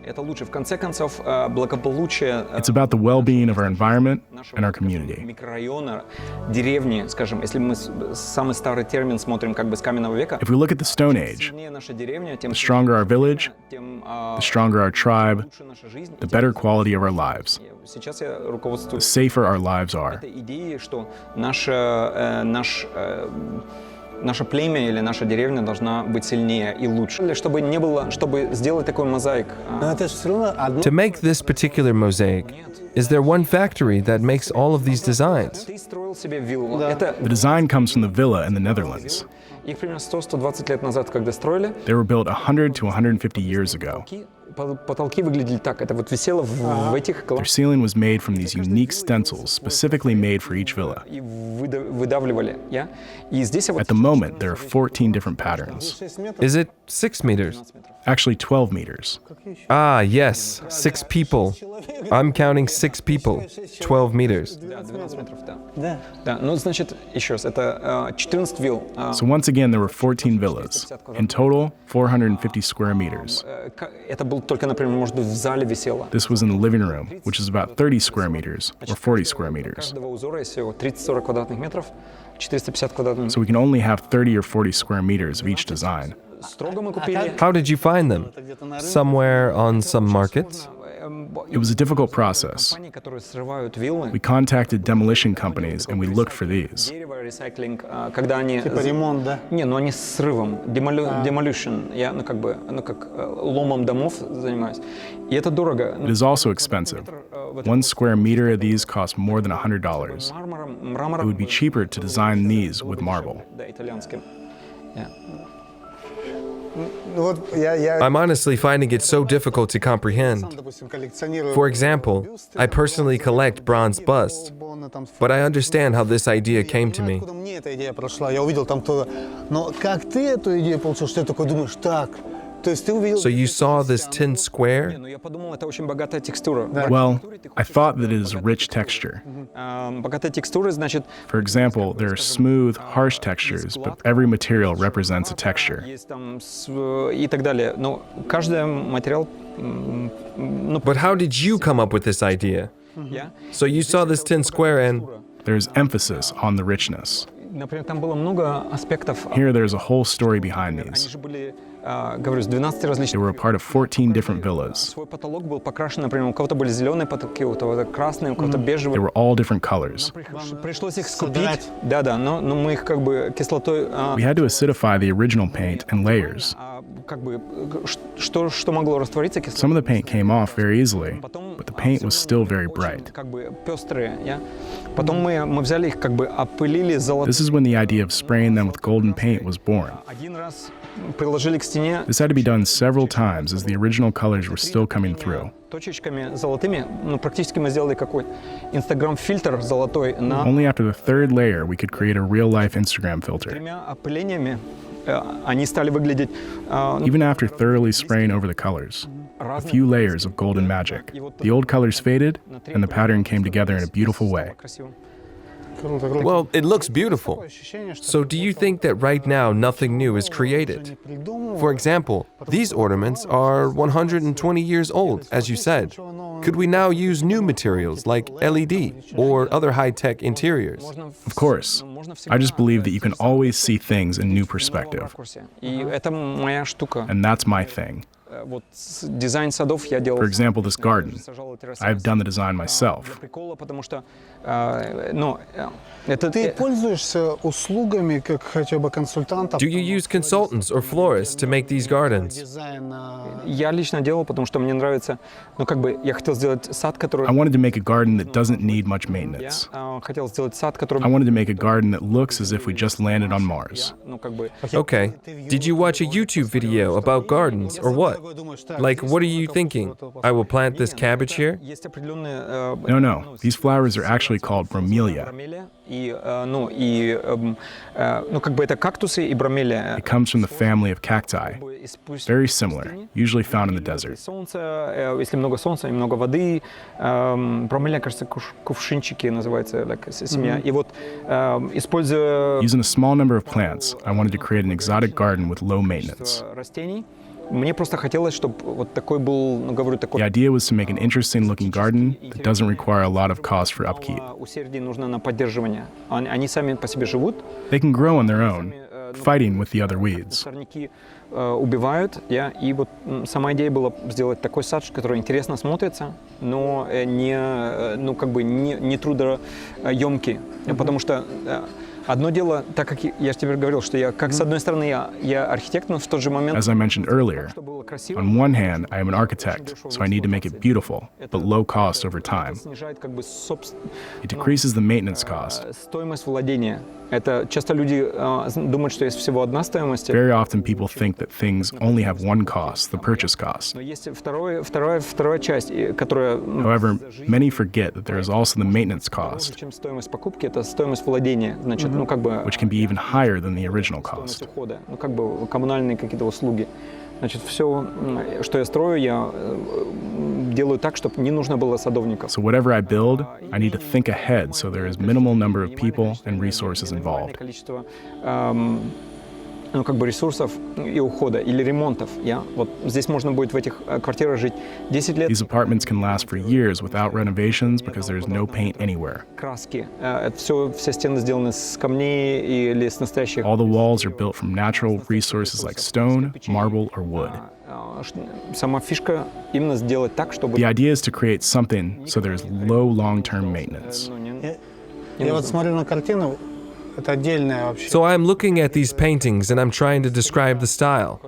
Это лучше. В конце концов, благополучие It's about the well-being of our environment and our community. микрорайона, деревни, скажем, если мы самый старый термин смотрим как бы с каменного века, If we look at the Stone Age, сильнее наша деревня, тем the stronger our village, тем the stronger our tribe, лучше наша жизнь. the better quality of our lives, Сейчас я the руководствуюсь safer our lives are. этой идеей, что наше племя или наша деревня должна быть сильнее и лучше, чтобы не было, чтобы сделать такой мозаик. Но это же все равно одно. To make this particular mosaic, is there one factory that makes all of these designs? Ты строил себе виллу. Это The design comes from the villa in the Netherlands. их примерно 100-120 лет назад, когда строили, They were built 100 to 150 years ago. потолки выглядели так. Это вот висело в этих Their ceiling was made from these unique stencils specifically made for each villa. и выдавливали. И здесь вот At the moment, there are 14 different patterns, 6 метров. Is it 6 meters? actually 12 meters. Ah, yes, 6 people. I'm counting 6 people, 12 meters. Да, 12 метров, да. Да. Да, ну, значит, еще раз, это 14 вилл. So once again, there were 14 villas. In total, 450 square meters. Это был только, например, может быть, в зале висело. This was in the living room, which is about 30 square meters or 40 square meters. Каждого узора есть всего 30-40 квадратных метров, 450 квадратных метров. So we can only have 30 or 40 square meters of each design. Строго мы купили. How did you find them? Somewhere on some markets? It was a difficult process. Компании, которые срывают виллы, We contacted demolition companies and we looked for these. дерево, ресайклинг, когда они... Типа ремонт, да? Не, ну они с срывом, demolition, я, ну как ломом домов занимаюсь. И это дорого. It is also expensive. 1 square meter of these cost more than $100. Мрамором, It would be cheaper to design these with marble. Да, итальянским. Yeah. Ну вот я I'm honestly finding it so difficult to comprehend. допустим, коллекционирую. For example, I personally collect bronze busts, but I understand how this idea came to me. Откуда мне эта идея прошла? Я увидел там то. Но как ты эту идею получил, что ты такой думаешь, так? То есть ты увидел... So you saw this tin square? Ну я подумал, это очень богатая текстура. Well, I thought that it is a rich texture. Богатая текстура, значит, For example, there are smooth, harsh textures, but every material represents a texture. есть там и так далее. Но каждый материал, ну, But how did you come up with this idea? я, So you saw this tin square and There's emphasis on the richness. например, там было много аспектов. Here, there's a whole story behind Они these. же были, говорю, с 12 различных. They were a part of 14 different villas. Свой потолок был покрашен, например, у кого-то были зеленые потолки, у кого-то красные, у кого-то They бежевые. were all different colors. Пришлось их скупить. собирать. Да, но мы их как бы кислотой, We had to acidify the original paint in layers. как бы, что могло раствориться кислотой. Some of the paint came off very easily, but the paint was still very bright. Как бы пестрые, Потом мы взяли их, как бы опылили золотым. This is when the idea of spraying them with golden paint was born. Один раз приложили к стене This had to be done several times as the original colors were still coming through. точечками золотыми. Ну, практически мы сделали какой Инстаграм-фильтр золотой на Only after the third layer we could create a real-life Instagram filter. тремя опылениями. Они стали выглядеть Even after thoroughly spraying over the colors, a few layers of golden magic, the old colors faded and the pattern came together in a beautiful way. красиво. Круто, круто. well, it looks beautiful. Ощущение, что So do you think that right now nothing new is created? For example, these ornaments are 120 years old, as you said. Could we now use new materials like LED or other high-tech interiors? Of course, I just believe that you can always see things in new perspective, И это моя штука. and that's my thing. Вот дизайн садов я делал. For example, this garden. Сажал эти растения. I've done the design Для myself. прикола, потому что, ну, это ты пользуешься услугами как хотя бы консультанта? Do you use consultants or florists to make these gardens? Дизайн. я лично делал, потому что мне нравится, ну, как бы, я хотел сделать сад, который... I wanted to make a garden that doesn't need much maintenance. Я хотел сделать сад, который... I wanted to make a garden that looks as if we just landed on Mars. Ну, как бы... Okay. Did you watch a YouTube video about gardens or what? Like, what are you thinking? I will plant this cabbage here? Есть определенные... No. These flowers are actually called bromelia. Как бы это кактусы и бромелия. It comes from the family of cacti. Very similar, usually found in the desert. Солнце, если много солнца и много воды, бромелия, кажется, кувшинчики называется, семья. И вот используя... Using a small number of plants, I wanted to create an exotic garden with low maintenance. Растений. Мне просто хотелось, чтобы вот такой был, говорю, такой... The idea was to make an interesting-looking garden that doesn't require a lot of cost for upkeep. Усердие нужно на поддерживание. Они сами по себе живут. They can grow on their own, fighting with the other weeds. Сорняки убивают, и вот сама идея была сделать такой сад, который интересно смотрится, но не трудоемкий, потому что одно дело, так как я теперь говорил, что я, как с одной стороны, я архитект, но в тот же момент... As I mentioned earlier, on one hand, I am an architect, so I need to make it beautiful, but low cost over time. It decreases the maintenance cost. Стоимость владения. Это часто люди думают, что есть всего одна стоимость. Very often people think that things only have one cost, the purchase cost. Но есть вторая часть, которая... However, many forget that there is also the maintenance cost, Чем стоимость покупки, это стоимость владения. Значит, which can be even higher than the original cost. ухода, коммунальные какие-то услуги. Значит, все, что я строю, я делаю так, чтобы не нужно было садовников. So whatever I build, I need to think ahead so there is minimal number of people and resources involved. Количество ресурсов и ухода или ремонтов. Вот здесь можно будет в этих квартирах жить 10 лет. These apartments can last for years without renovations because there is no paint anywhere. Краски. Все стены сделаны с камней или с настоящих. All the walls are built from natural resources like stone, marble, or wood. Сама фишка именно сделать так, чтобы... The idea is to create something so there is low long-term maintenance. Я вот смотрю на картину, это отдельная вообще. So I'm looking at these paintings and I'm trying to describe the style.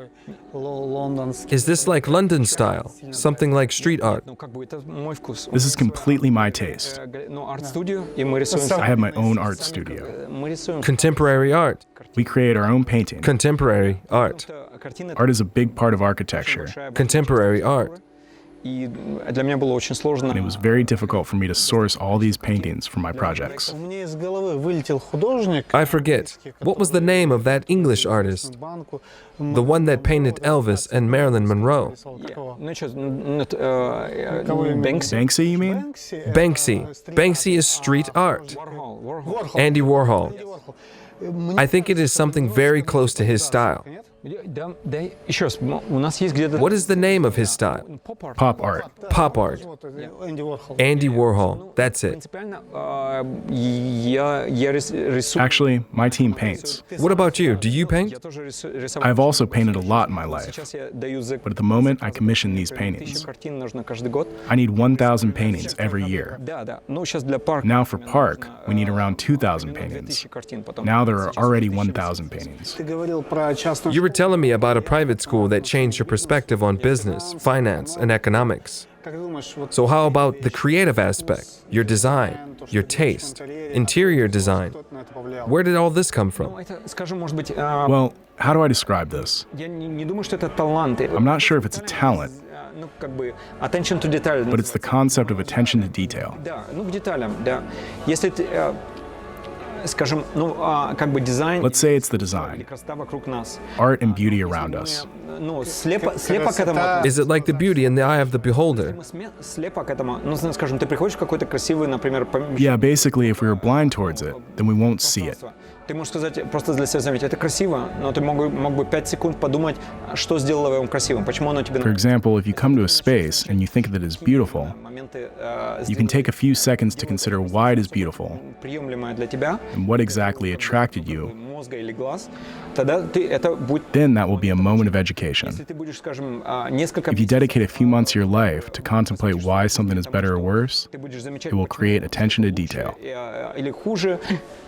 Лондонский. Is this like London style? Something like street art? Как бы это мой вкус. This is completely my taste. Арт-студию, и мы рисуем... I have my own art studio. Мы рисуем... Contemporary art. We create our own painting. Contemporary art. Art is a big part of architecture, Contemporary art. И для меня было очень сложно. and it was very difficult for me to source all these paintings for my projects. У меня из головы вылетел художник. I forget. What was the name of that English artist? Банку. The one that painted Elvis and Marilyn Monroe. Ну что, Бэнкси? Banksy, you mean? Banksy. Banksy is street art. Andy Warhol. I think it is something very close to his style. Да, еще раз, у нас есть где-то... What is the name of his style? Pop art. Pop art. Энди Уорхол. Andy Warhol. That's it. Принципиально, я рисую... Actually, my team paints. What about you? Do you paint? Я тоже рисовал. I've also painted a lot in my life, Сейчас я даю язык. but at the moment I commission these 1000 paintings. картин нужно каждый год. I need 1,000 paintings every year. Да. Ну, сейчас для парка. Now for PARQ, we need around 2,000 paintings. 2000 картин потом. Now there are already 1,000 paintings. Ты говорил про частную... You were telling me about a private school that changed your perspective on business, finance, and economics. Как думаешь, вот So how about the creative aspect, your design, your taste, interior design? на это повлияло? Where did all this come from? Ну, это, скажем, может быть, Well, how do I describe this? я не думаю, что это талант. I'm not sure if it's a talent, Ну, как бы, attention to detail. but it's the concept of attention to detail. Да, ну, к деталям, да. Если ты, скажем, ну, как бы дизайн... Let's say it's the design, Красота вокруг нас. art and beauty around us. Ну, слепо к этому... Is it like the beauty in the eye of the beholder? Мы слепо к этому... Ну, скажем, ты приходишь в какой-то красивый, например, Yeah, basically, if we were blind towards it, then we won't see it. Ты можешь сказать, просто для себя заметить, это красиво, но ты мог бы 5 секунд подумать, что сделало его красивым, почему оно тебе For example, if you come to a space and you think that it is beautiful, моменты you can take a few seconds to consider why it is beautiful приемлемые для тебя, and what exactly attracted you. мозга или глаз, тогда это будет... Then that will be a moment of education. Если ты будешь, скажем, несколько If you dedicate a few months of your life to contemplate why something is better or worse, ты будешь замечать, it will create attention to detail. или хуже,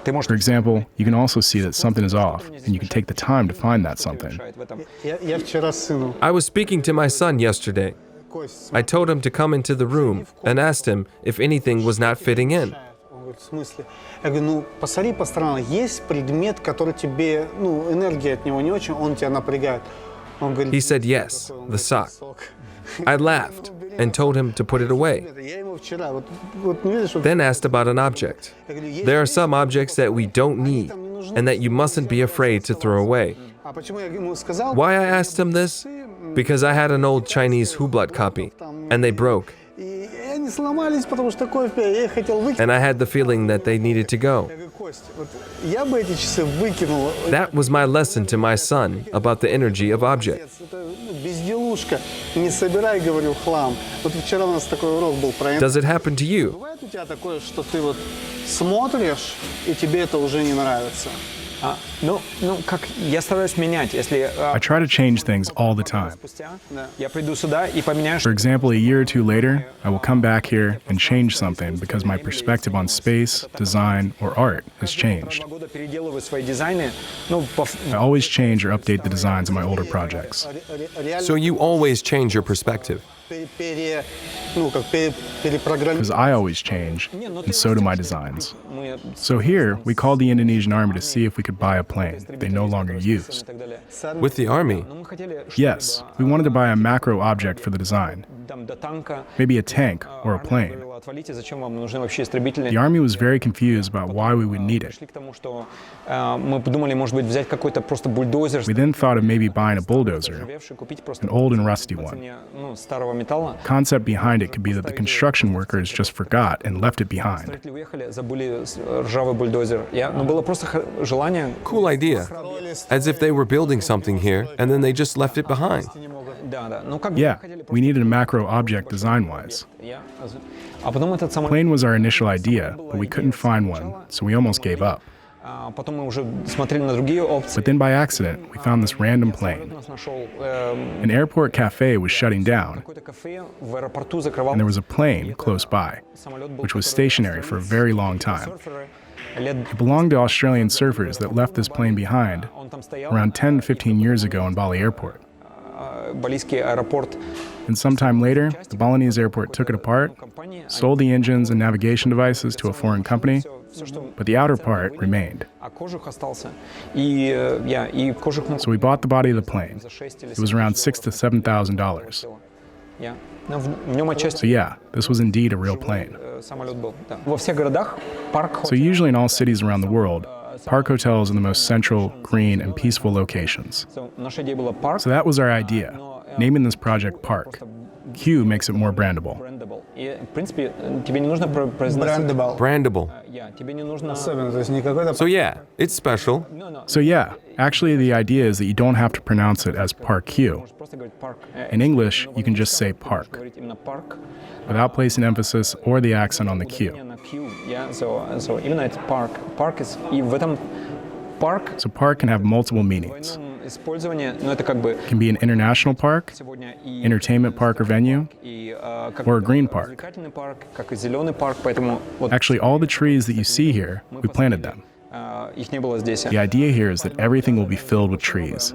ты можешь... For example, you can also see that something is off, and you can take the time to find that something. в этом. Я вчера с сыном. I was speaking to my son yesterday. Кость, I told him to come into the room and asked him if anything was not fitting in. Он говорит, в смысле? Я говорю, ну, посмотри по сторонам. Есть предмет, который тебе, ну, энергия от него не очень, он тебя напрягает. He said yes, the sock. I laughed and told him to put it away. Then asked about an object. There are some objects that we don't need and that you mustn't be afraid to throw away. Why I asked him this? Because I had an old Chinese Hublot copy, and they broke. And I had the feeling that they needed to go. That was my lesson to my son about the energy of objects. Does it happen to you? Я стараюсь менять, если I try to change things all the time. я приду сюда и поменяю. For example, a year or two later, I will come back here and change something because my perspective on space, design, or art has changed. Переделываю свои дизайны. Ну, I always change or update the designs of my older projects. So you always change your perspective. Because I always change, and so do my designs. So here, we called the Indonesian army to see if we could buy a plane they no longer used. With the army? Yes, we wanted to buy a macro object for the design, maybe a tank or a plane. The army was very confused about why we would need it. We then thought of maybe buying a bulldozer, an old and rusty one. The concept behind it could be that the construction workers just forgot and left it behind. Cool idea. As if they were building something here and then they just left it behind. Yeah, we needed a macro object design-wise. Plane was our initial idea, but we couldn't find one, so we almost gave up. But then by accident, we found this random plane. An airport cafe was shutting down, and there was a plane close by, which was stationary for a very long time. It belonged to Australian surfers that left this plane behind around 10 to 15 years ago in Bali Airport. And sometime later, the Balinese airport took it apart, sold the engines and navigation devices to a foreign company, but the outer part remained. So we bought the body of the plane. It was around $6,000 to $7,000. So yeah, this was indeed a real plane. So usually in all cities around the world, PARQ hotels are the most central, green, and peaceful locations. So that was our idea, naming this project PARQ. Q makes it more brandable. Brandable. So yeah, it's special. So yeah, actually the idea is that you don't have to pronounce it as PARQ. In English, you can just say PARQ, without placing emphasis or the accent on the Q. So even it's PARQ is и в этом PARQ. So PARQ can have multiple meanings. It can be an international park, entertainment park or venue, or a green park. Actually, all the trees that you see here, we planted them. The idea here is that everything will be filled with trees.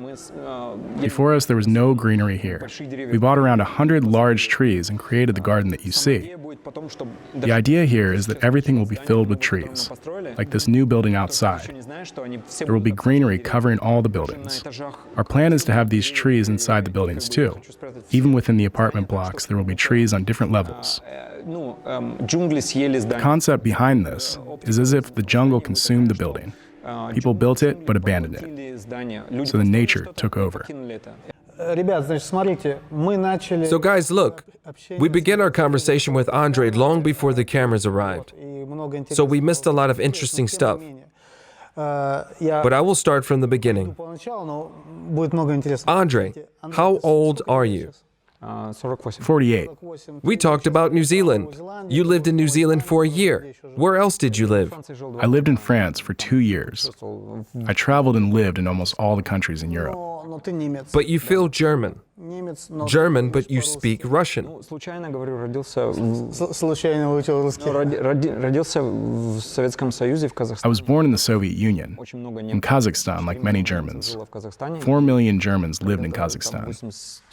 Before us, there was no greenery here. We bought around 100 large trees and created the garden that you see. The idea here is that everything will be filled with trees, like this new building outside. There will be greenery covering all the buildings. Our plan is to have these trees inside the buildings too. Even within the apartment blocks, there will be trees on different levels. The concept behind this is as if the jungle consumed the building. People built it but abandoned it. So the nature took over. So guys, look, we began our conversation with Andre long before the cameras arrived. So we missed a lot of interesting stuff. But I will start from the beginning. Andre, how old are you? 48. We talked about New Zealand. You lived in New Zealand for a year. Where else did you live? I lived in France for 2 years. I traveled and lived in almost all the countries in Europe. But you feel German. German, but you speak Russian. I was born in the Soviet Union, in Kazakhstan, like many Germans. 4 million Germans lived in Kazakhstan.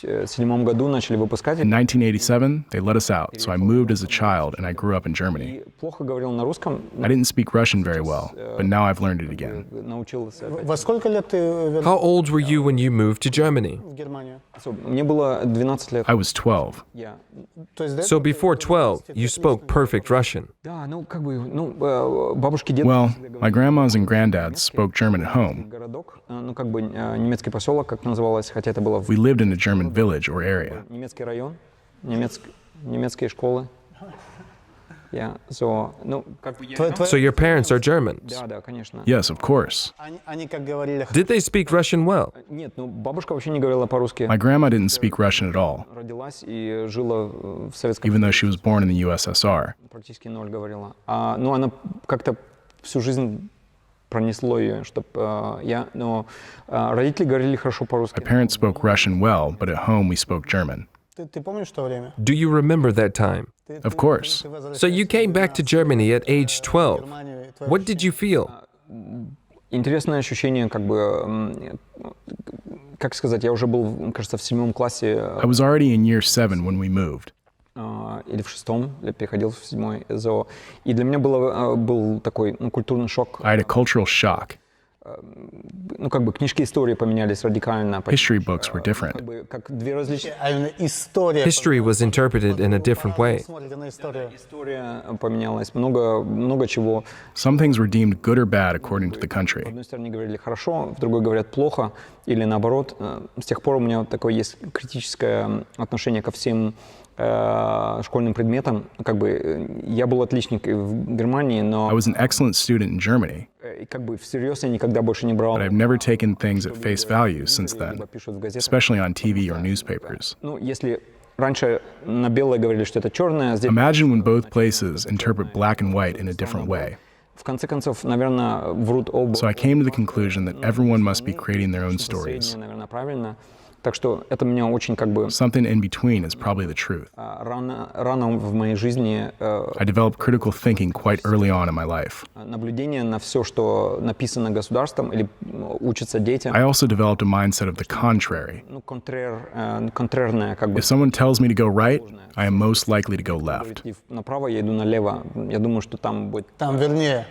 In 1987, they let us out, so I moved as a child and I grew up in Germany. I didn't speak Russian very well, but now I've learned it again. How old were you when you moved to Germany. в Германию. Мне было 12 лет. I was 12. То есть до So этого before 12, you spoke perfect Russian. Да, бабушки, дедушки Well, всегда говорили, my grandmas and granddads spoke German at home. городок, немецкий поселок, как называлось, хотя это было We lived in a German village or area. немецкий район, немецкие школы. So So your parents are Germans. да, конечно. Yes, of course. Они как говорили, Did they speak Russian well? Нет, бабушка вообще не говорила по-русски. My grandma didn't speak Russian at all, Родилась и жила в Советском even though she was born in the USSR. практически ноль говорила. Но она как-то всю жизнь пронесло ее, но родители говорили хорошо My по-русски. parents spoke Russian well, but at home we spoke German. ты помнишь то время? Do you remember that time? Of course. So you came back to Germany at age 12. What did you feel? Интересное ощущение, как сказать, я уже был, кажется, в 7 классе I was already in year 7 when we moved. или в 6, я переходил в 7 ЗО. И для меня был такой культурный шок. I had a cultural shock. Книжки истории поменялись радикально. History books were different. Как две различные... А именно история. History was interpreted in a different way. Смотрите на историю. История поменялась, много чего. Some things were deemed good or bad according to the В country. одной стороне говорили хорошо, в другой говорят плохо, или наоборот. С тех пор у меня такое есть критическое отношение ко всем школьным предметам. Я был отличник в Германии, но I was an excellent student in Germany, всерьез я никогда больше не брал. but I've never taken things at face value since then, Пишут в газетах. especially on TV or newspapers. Если раньше на белое говорили, что это черное, а здесь... Imagine when both places interpret black and white in a different way. В конце концов, наверное, врут оба. So I came to the conclusion that everyone must be creating their own stories. Наверное, правильно. Так что это меня очень Something in between is probably the truth. рано в моей жизни I developed critical thinking quite early on in my life. наблюдение на все, что написано государством или учатся детям. I also developed a mindset of the contrary. Контрерное, If someone tells me to go right, I am most likely to go left. Направо я иду налево. Я думаю, что там будет... Там вернее.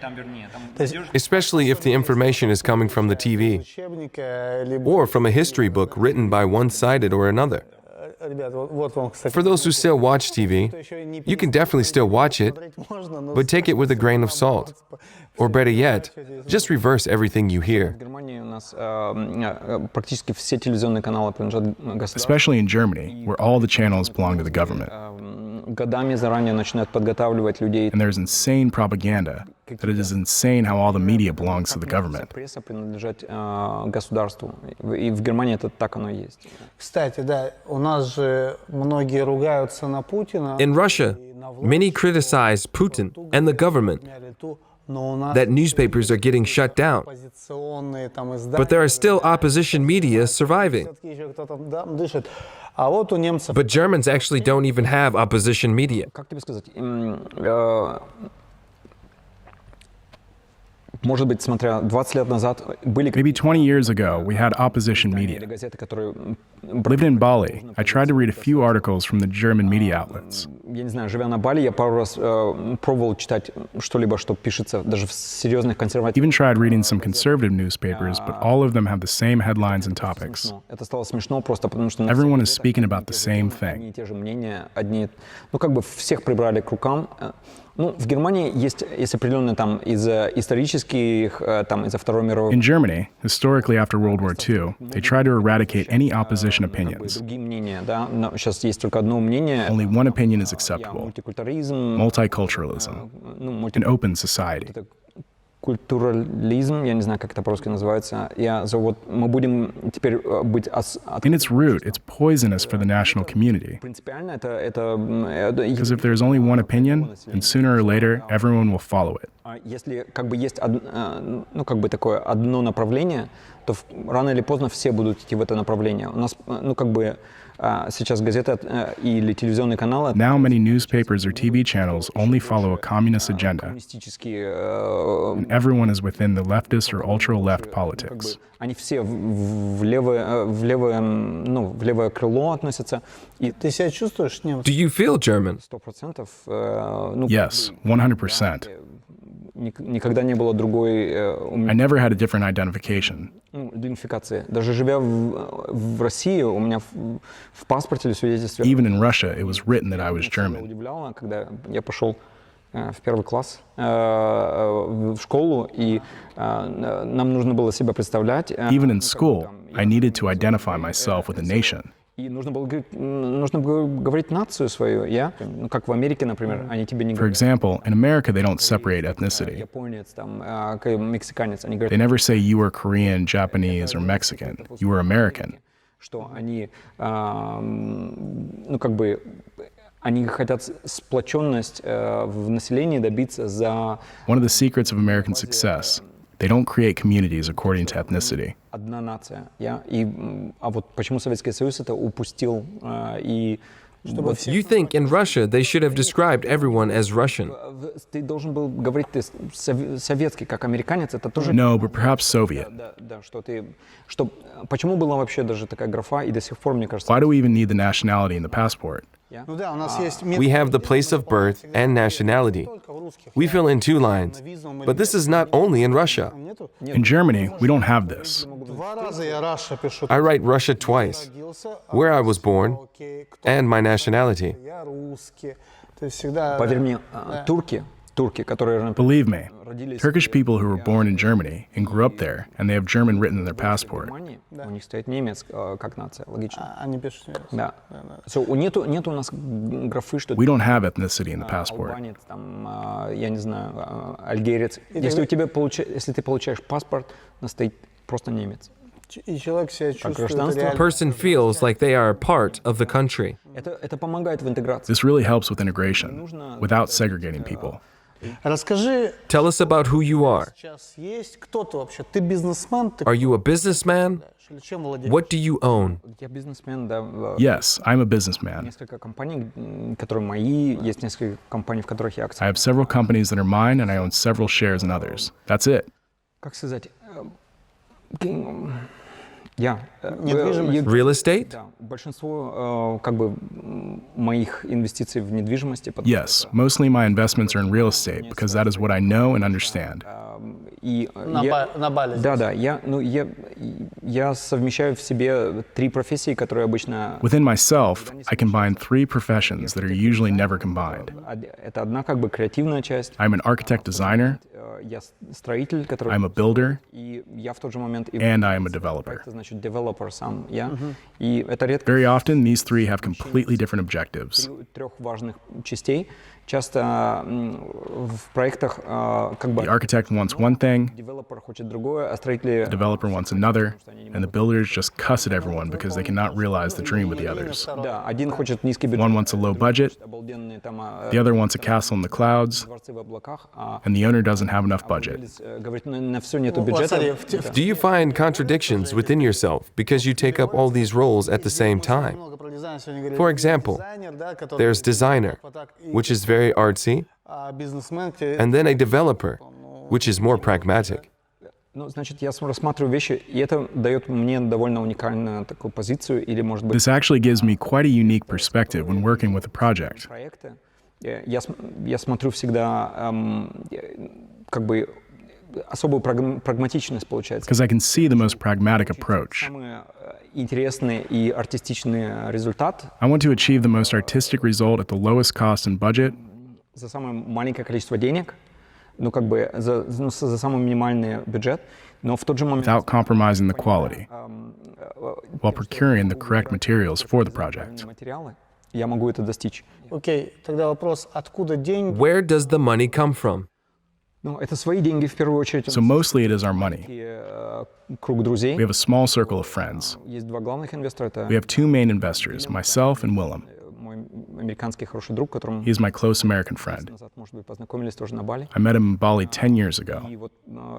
Especially if the information is coming from the TV Учебника, либо... or from a history book written by one sided or another. Ребят, вот вам, кстати. For those who still watch TV, you can definitely still watch it, but take it with a grain of salt. Or better yet, just reverse everything you hear. В Германии у нас практически все телевизионные каналы принадлежат государству. Especially in Germany, where all the channels belong to the government. Годами заранее начинают подготавливать людей. And there's insane propaganda that it is insane how all the media belongs to the government. Пресса принадлежит государству. И в Германии это так оно и есть. Кстати, да, у нас же многие ругаются на Путина. In Russia, many criticize Putin and the government that newspapers are getting shut down, but there are still opposition media surviving. А вот у немцев... But Germans actually don't even have opposition media. Как тебе сказать? Может быть, смотря 20 лет назад были Maybe 20 years ago, we had opposition media. газеты, которые... Living in Bali, I tried to read a few articles from the German media outlets. Я не знаю, живя на Бали, я пару раз пробовал читать что-либо, что пишется даже в серьезных консервативных... Even tried reading some conservative newspapers, but all of them have the same headlines and topics. Это стало смешно просто потому, что... Everyone is speaking about the same Одни и thing. те же мнения, всех прибрали к рукам. В Германии есть определенные там из исторических, из-за Второй мировой... In Germany, historically after World War II, they tried to eradicate any opposition opinions. Другие мнения, да, но сейчас есть только одно мнение. Only one opinion is acceptable: Мультикультурализм, multiculturalism, an open society. культурализм, я не знаю, как это по-русски называется. Мы будем теперь быть... In its root, it's poisonous for the national community. Принципиально Because if there's only one opinion, then sooner or later, everyone will follow it. Если есть такое одно направление, то рано или поздно все будут идти в это направление. У нас, сейчас газеты или телевизионные каналы... Now many newspapers or TV channels only follow a communist agenda, коммунистические... and everyone is within the leftist or ultra-left politics. Они все в левое крыло относятся. И Ты себя чувствуешь немцем? Do you feel German? 100%... Yes, 100%. Никогда не было другой I never had a different identification. идентификации. Даже живя в России, у меня в паспорте или свидетельстве... Even in Russia, it was written that I was Меня German. удивляло, когда я пошел в первый класс в школу, и нам нужно было себя представлять. Even in school, I needed to identify myself with a nation. И нужно было говорить нацию свою, ну, как в Америке, например, они тебе не For говорят. example, in America, they don't separate ethnicity. Японец, там, мексиканец, они They говорят, never say you are Korean, Japanese, or Mexican. You are American. что они, ну, как бы, они хотят сплоченность в населении добиться за One of the secrets of American success, they don't create communities according to ethnicity. одна нация, а вот почему Советский Союз это упустил, и вот You think in Russia they should have described everyone as Russian? ты должен был говорить ты советский, как американец, это тоже... No, but perhaps Soviet. Да, что почему была вообще даже такая графа, и до сих пор, мне кажется... Why do we even need the nationality in the passport? Ну да, у нас есть... We have the place of birth and nationality. We fill in 2 lines. But this is not only in Russia. In Germany, we don't have this. 2 раза я Russia пишу. I write Russia twice, where I was born and my nationality. Я русский. То есть всегда... Поверь мне, турки, которые Believe me, Turkish people who were born in Germany and grew up there, and they have German written in their passport. у них стоит немец как нация, логично. Они пишут немец. Да. So, нету у нас графы, что We don't have ethnicity in the passport. албанец, там, я не знаю, альгерец. Если ты получаешь паспорт, у нас стоит просто немец. И человек себя чувствует гражданство? реально... Person feels like they are a part of the country. Это помогает в интеграции. This really helps with integration, without segregating people. Расскажи, Tell us about who you are. сейчас есть кто-то вообще? Ты бизнесмен? Ты Are you a businessman? или чем владеешь? What do you own? Я бизнесмен, да. Yes, I'm a businessman. Несколько компаний, которые мои, есть несколько компаний, в которых я I акционер. have several companies that are mine, and I own several shares in others. That's it. Как сказать? Недвижимость? Real estate? Да, большинство как бы моих инвестиций в недвижимости. Yes, mostly my investments are in real estate because that is what I know and understand. И На Бали. да, я совмещаю в себе 3 профессии, которые обычно... Within myself, I combine 3 professions that are usually never combined. Это одна как бы креативная часть. I'm an architect-designer, Я строитель, который... I'm a builder, И я в тот же момент... and I am a developer. Это значит developer сам я. И это редко... Very often, these 3 have completely different objectives. 3 важных частей. Часто в проектах как бы... The architect wants one thing, Девелопер хочет другое, а строители... the developer wants another, and the builders just cuss at everyone because they cannot realize the dream with the others. Да, один хочет низкий бюджет, One wants a low budget, обалденные там the other wants a castle in the clouds, дворцы в облаках, а and the owner doesn't have enough budget. говорит, на все нету Вот бюджета. смотри, Do you find contradictions within yourself because you take up all these roles at the same time? Много про дизайн сегодня говорили. For example, Дизайнер, да, который- there's designer, which is very artsy, А бизнесмен, где- and then a developer, which is more pragmatic. Ну, значит, я рассматриваю вещи, и это дает мне довольно уникальную такую позицию, или, может быть, This actually gives me quite a unique perspective when working with a project. проекты. Я смотрю всегда как бы особую прагматичность, получается. Because I can see the most pragmatic approach. Самый интересный и артистичный результат I want to achieve the most artistic result at the lowest cost and budget, за самое маленькое количество денег, ну, как бы за самый минимальный бюджет, но в тот же момент without compromising the quality, while procuring the correct materials for the project. материалы, я могу это достичь. Окей, тогда вопрос, откуда деньги? Where does the money come from? Ну, это свои деньги в первую очередь. So mostly it is our money. И, круг друзей. We have a small circle of friends. Есть 2 главных инвестора. Это We have 2 main investors, myself and Willem. мой американский хороший друг, которым He is my close American friend. назад, может быть, познакомились тоже на Бали. I met him in Bali 10 years ago. И вот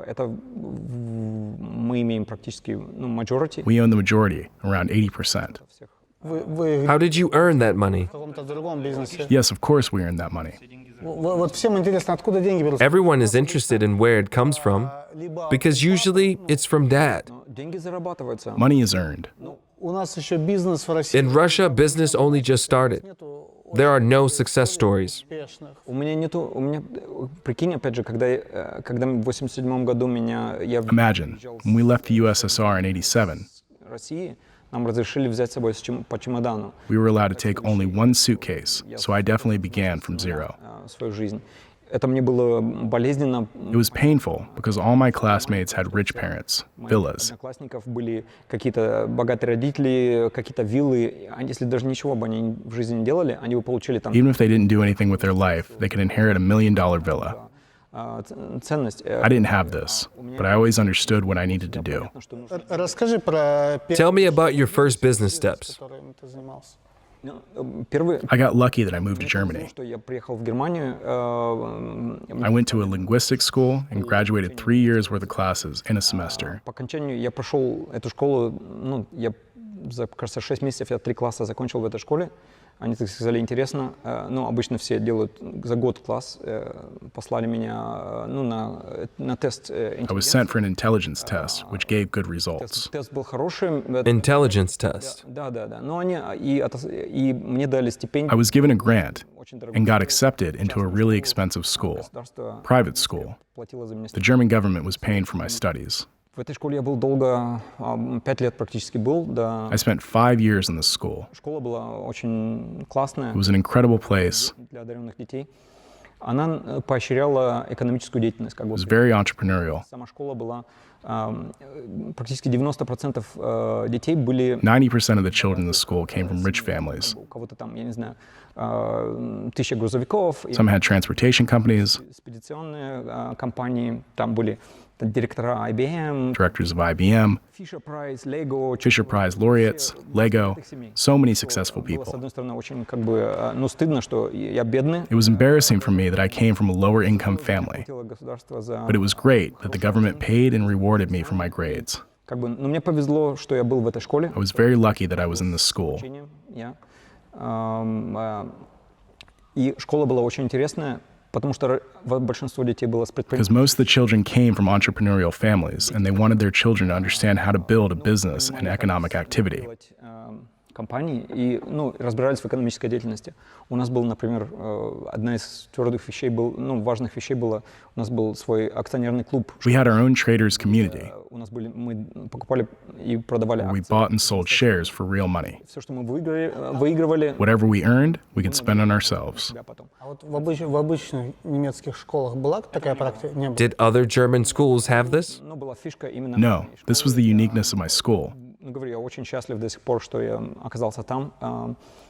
это мы имеем практически majority We own the majority, around 80%. всех. Вы How did you earn that money? в каком-то другом бизнесе. Yes, of course we earn that money. Вот всем интересно, откуда деньги берутся. Everyone is interested in where it comes from because usually it's from dad. Деньги зарабатываются. Money is earned. У нас еще бизнес в России. In Russia, business only just started. Нету There are no success stories. Прикинь, опять же, когда в 87 году я Imagine, when we left the USSR in 87, России, нам разрешили взять с собой по чемодану we were allowed to take only one suitcase, so I definitely began from zero. Свою жизнь. Это мне было болезненно. It was painful because all my classmates had rich parents, villas. У одноклассников были какие-то богатые родители, какие-то виллы. Если даже ничего бы они в жизни не делали, они бы получили там Even if they didn't do anything with their life, they could inherit $1 million villa. ценность. I didn't have this, but I always understood what I needed to do. Расскажи про Tell me about your first business steps. которыми ты занимался. Первый, I got lucky that I moved to Germany. что я приехал в Германию, I went to a linguistics school and graduated 3 years worth of classes in a semester. по окончанию я прошел эту школу, я за, кажется, 6 месяцев я 3 класса закончил в этой школе. Они так сказали, интересно. Обычно все делают за год класс. Послали меня на тест I was sent for an intelligence test, which gave good results. Тест был хороший. Intelligence test. Да. Но они и мне дали стипендию. I was given a grant and got accepted into a really expensive school, private school. Платило за меня The German government was paying for my studies. В этой школе я был долго, 5 лет практически был. Да. I spent 5 years in this school. Школа была очень классная It was an incredible place. для одаренных детей. Она поощряла экономическую деятельность. Как It бы. was very entrepreneurial. Сама школа была, практически 90% детей были, 90% of the children in the school came from rich families. у кого-то там, я не знаю, 1000 грузовиков, и Some had transportation companies, экспедиционные компании, там были директора IBM, directors of IBM, Fisher Price, Lego. Fisher Prize laureates, Lego, so many successful Было, с people. одной стороны, очень стыдно, что я бедный. It was embarrassing for me that I came from a lower income family, Платило государство за... but it was great that the government paid and rewarded me for my grades. Но мне повезло, что я был в этой школе. I was very lucky that I was in this school. И школа была очень интересная, потому что большинство детей было с Because most of the children came from entrepreneurial families, and they wanted their children to understand how to build a business and economic activity. компаний и разбирались в экономической деятельности. У нас был, например, одна из твердых вещей, важных вещей была, у нас был свой акционерный клуб. We had our own traders community, У нас мы покупали и продавали where we акции. bought and sold shares for real money. Все, что мы выигрывали, Whatever we earned, we could spend on ourselves. себя потом. А вот в обычных немецких школах была такая практика? Не было. Did other German schools have this? Но была фишка именно... No, this was the uniqueness of my school. Говорю, я очень счастлив до сих пор, что я оказался там.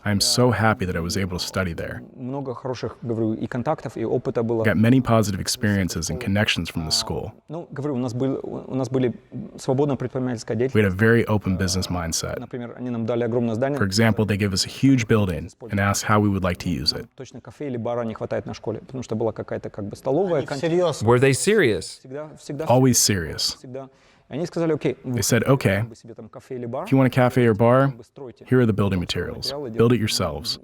I am so happy that I was able to study there. Много хороших, говорю, и контактов, и опыта было. I got many positive experiences and connections from the school. Говорю, у нас были свободная предпринимательская We деятельность. had a very open business mindset. Например, они нам дали огромное здание. For example, they gave us a huge building and asked how we would like to use it. Точно кафе или бара не хватает на школе, потому что была какая-то столовая. Всерьез. Were they serious? Всегда. Always serious. Всегда. И они сказали, окей, They said, okay, себе там кафе или бар, if you want a cafe or bar, стройте. here are the building materials. Build it yourselves.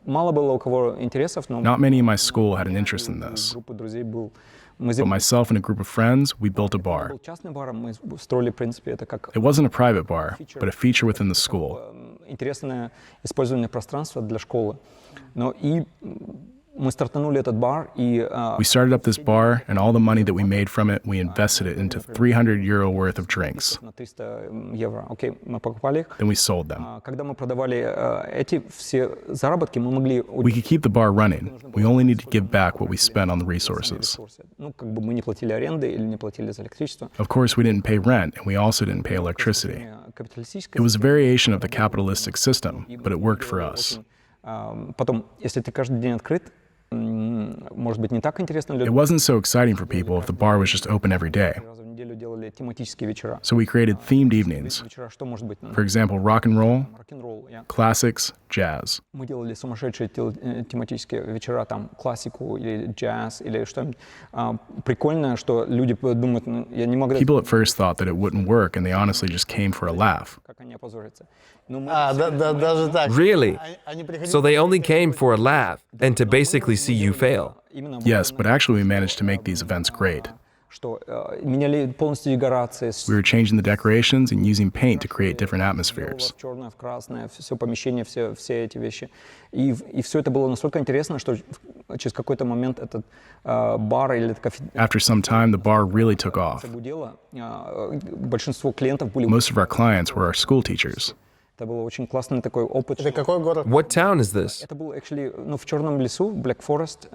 Мало было у кого интересов, но Not many in my school had an interest in this, группа друзей был. but myself and a group of friends, we built a bar. Был частный бар, мы строили, в принципе, это как It wasn't a private bar, but a feature within the school. интересное использование пространства для школы. Но и мы стартанули этот бар, и We started up this bar, and all the money that we made from it, we invested it into €300 worth of drinks. на 300 евро. Окей, мы покупали их. Then we sold them. Когда мы продавали эти все заработки, мы могли... We could keep the bar running. We only need to give back what we spent on the resources. Мы не платили аренды или не платили за электричество. Of course, we didn't pay rent, and we also didn't pay electricity. Капиталистическое. It was a variation of the capitalistic system, but it worked for us. Потом, если ты каждый день открыт, может быть, не так интересно It людям. wasn't so exciting for people if the bar was just open every day. Раз в неделю делали тематические вечера. So we created themed evenings. Вечера, что может быть? For example, rock and roll, Рок-н-ролл. classics, jazz. Мы делали сумасшедшие тематические вечера, там, классику или джаз, или что-нибудь прикольное, что люди думают, я не могу... People at first thought that it wouldn't work, and they honestly just came for a laugh. Как они опозорятся. Но мы Даже так. Really? Они приходили. So they only came for a laugh and to basically see you fail. именно Yes, but actually we managed to make these events great. меняли полностью декорации. We were changing the decorations and using paint to create different atmospheres. В черное, в красное, все помещение, все эти вещи. И все это было настолько интересно, что через какой-то момент этот бар или After some time, the bar really took off. большинство клиентов были... Most of our clients were our school teachers. Это был очень классный такой опыт. Это какой город? What town is this? Это был, actually, в Черном лесу, Black Forest,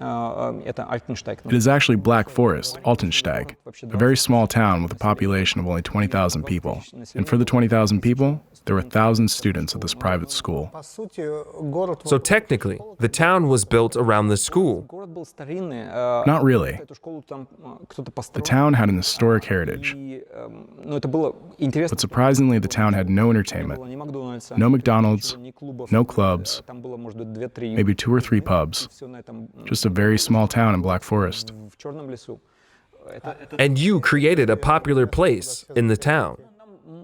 это Альтенштайг. It is actually Black Forest, Altensteig, a very small town with a population of only 20,000 people. And for the 20,000 people, there were 1,000 students at this private school. По сути, город... So technically, the town was built around the school. Город был старинный. Not really. Эту школу там кто-то The построил. town had an historic heritage. Но это было интересно. But surprisingly, the town had no entertainment, Ни Макдональдса, no McDonald's, ни клубов. no clubs, Там было, может быть, 2-3. maybe 2 or 3 pubs. Все на этом, Just a very small town in Black Forest. в Черном лесу. And you created a popular place in the town.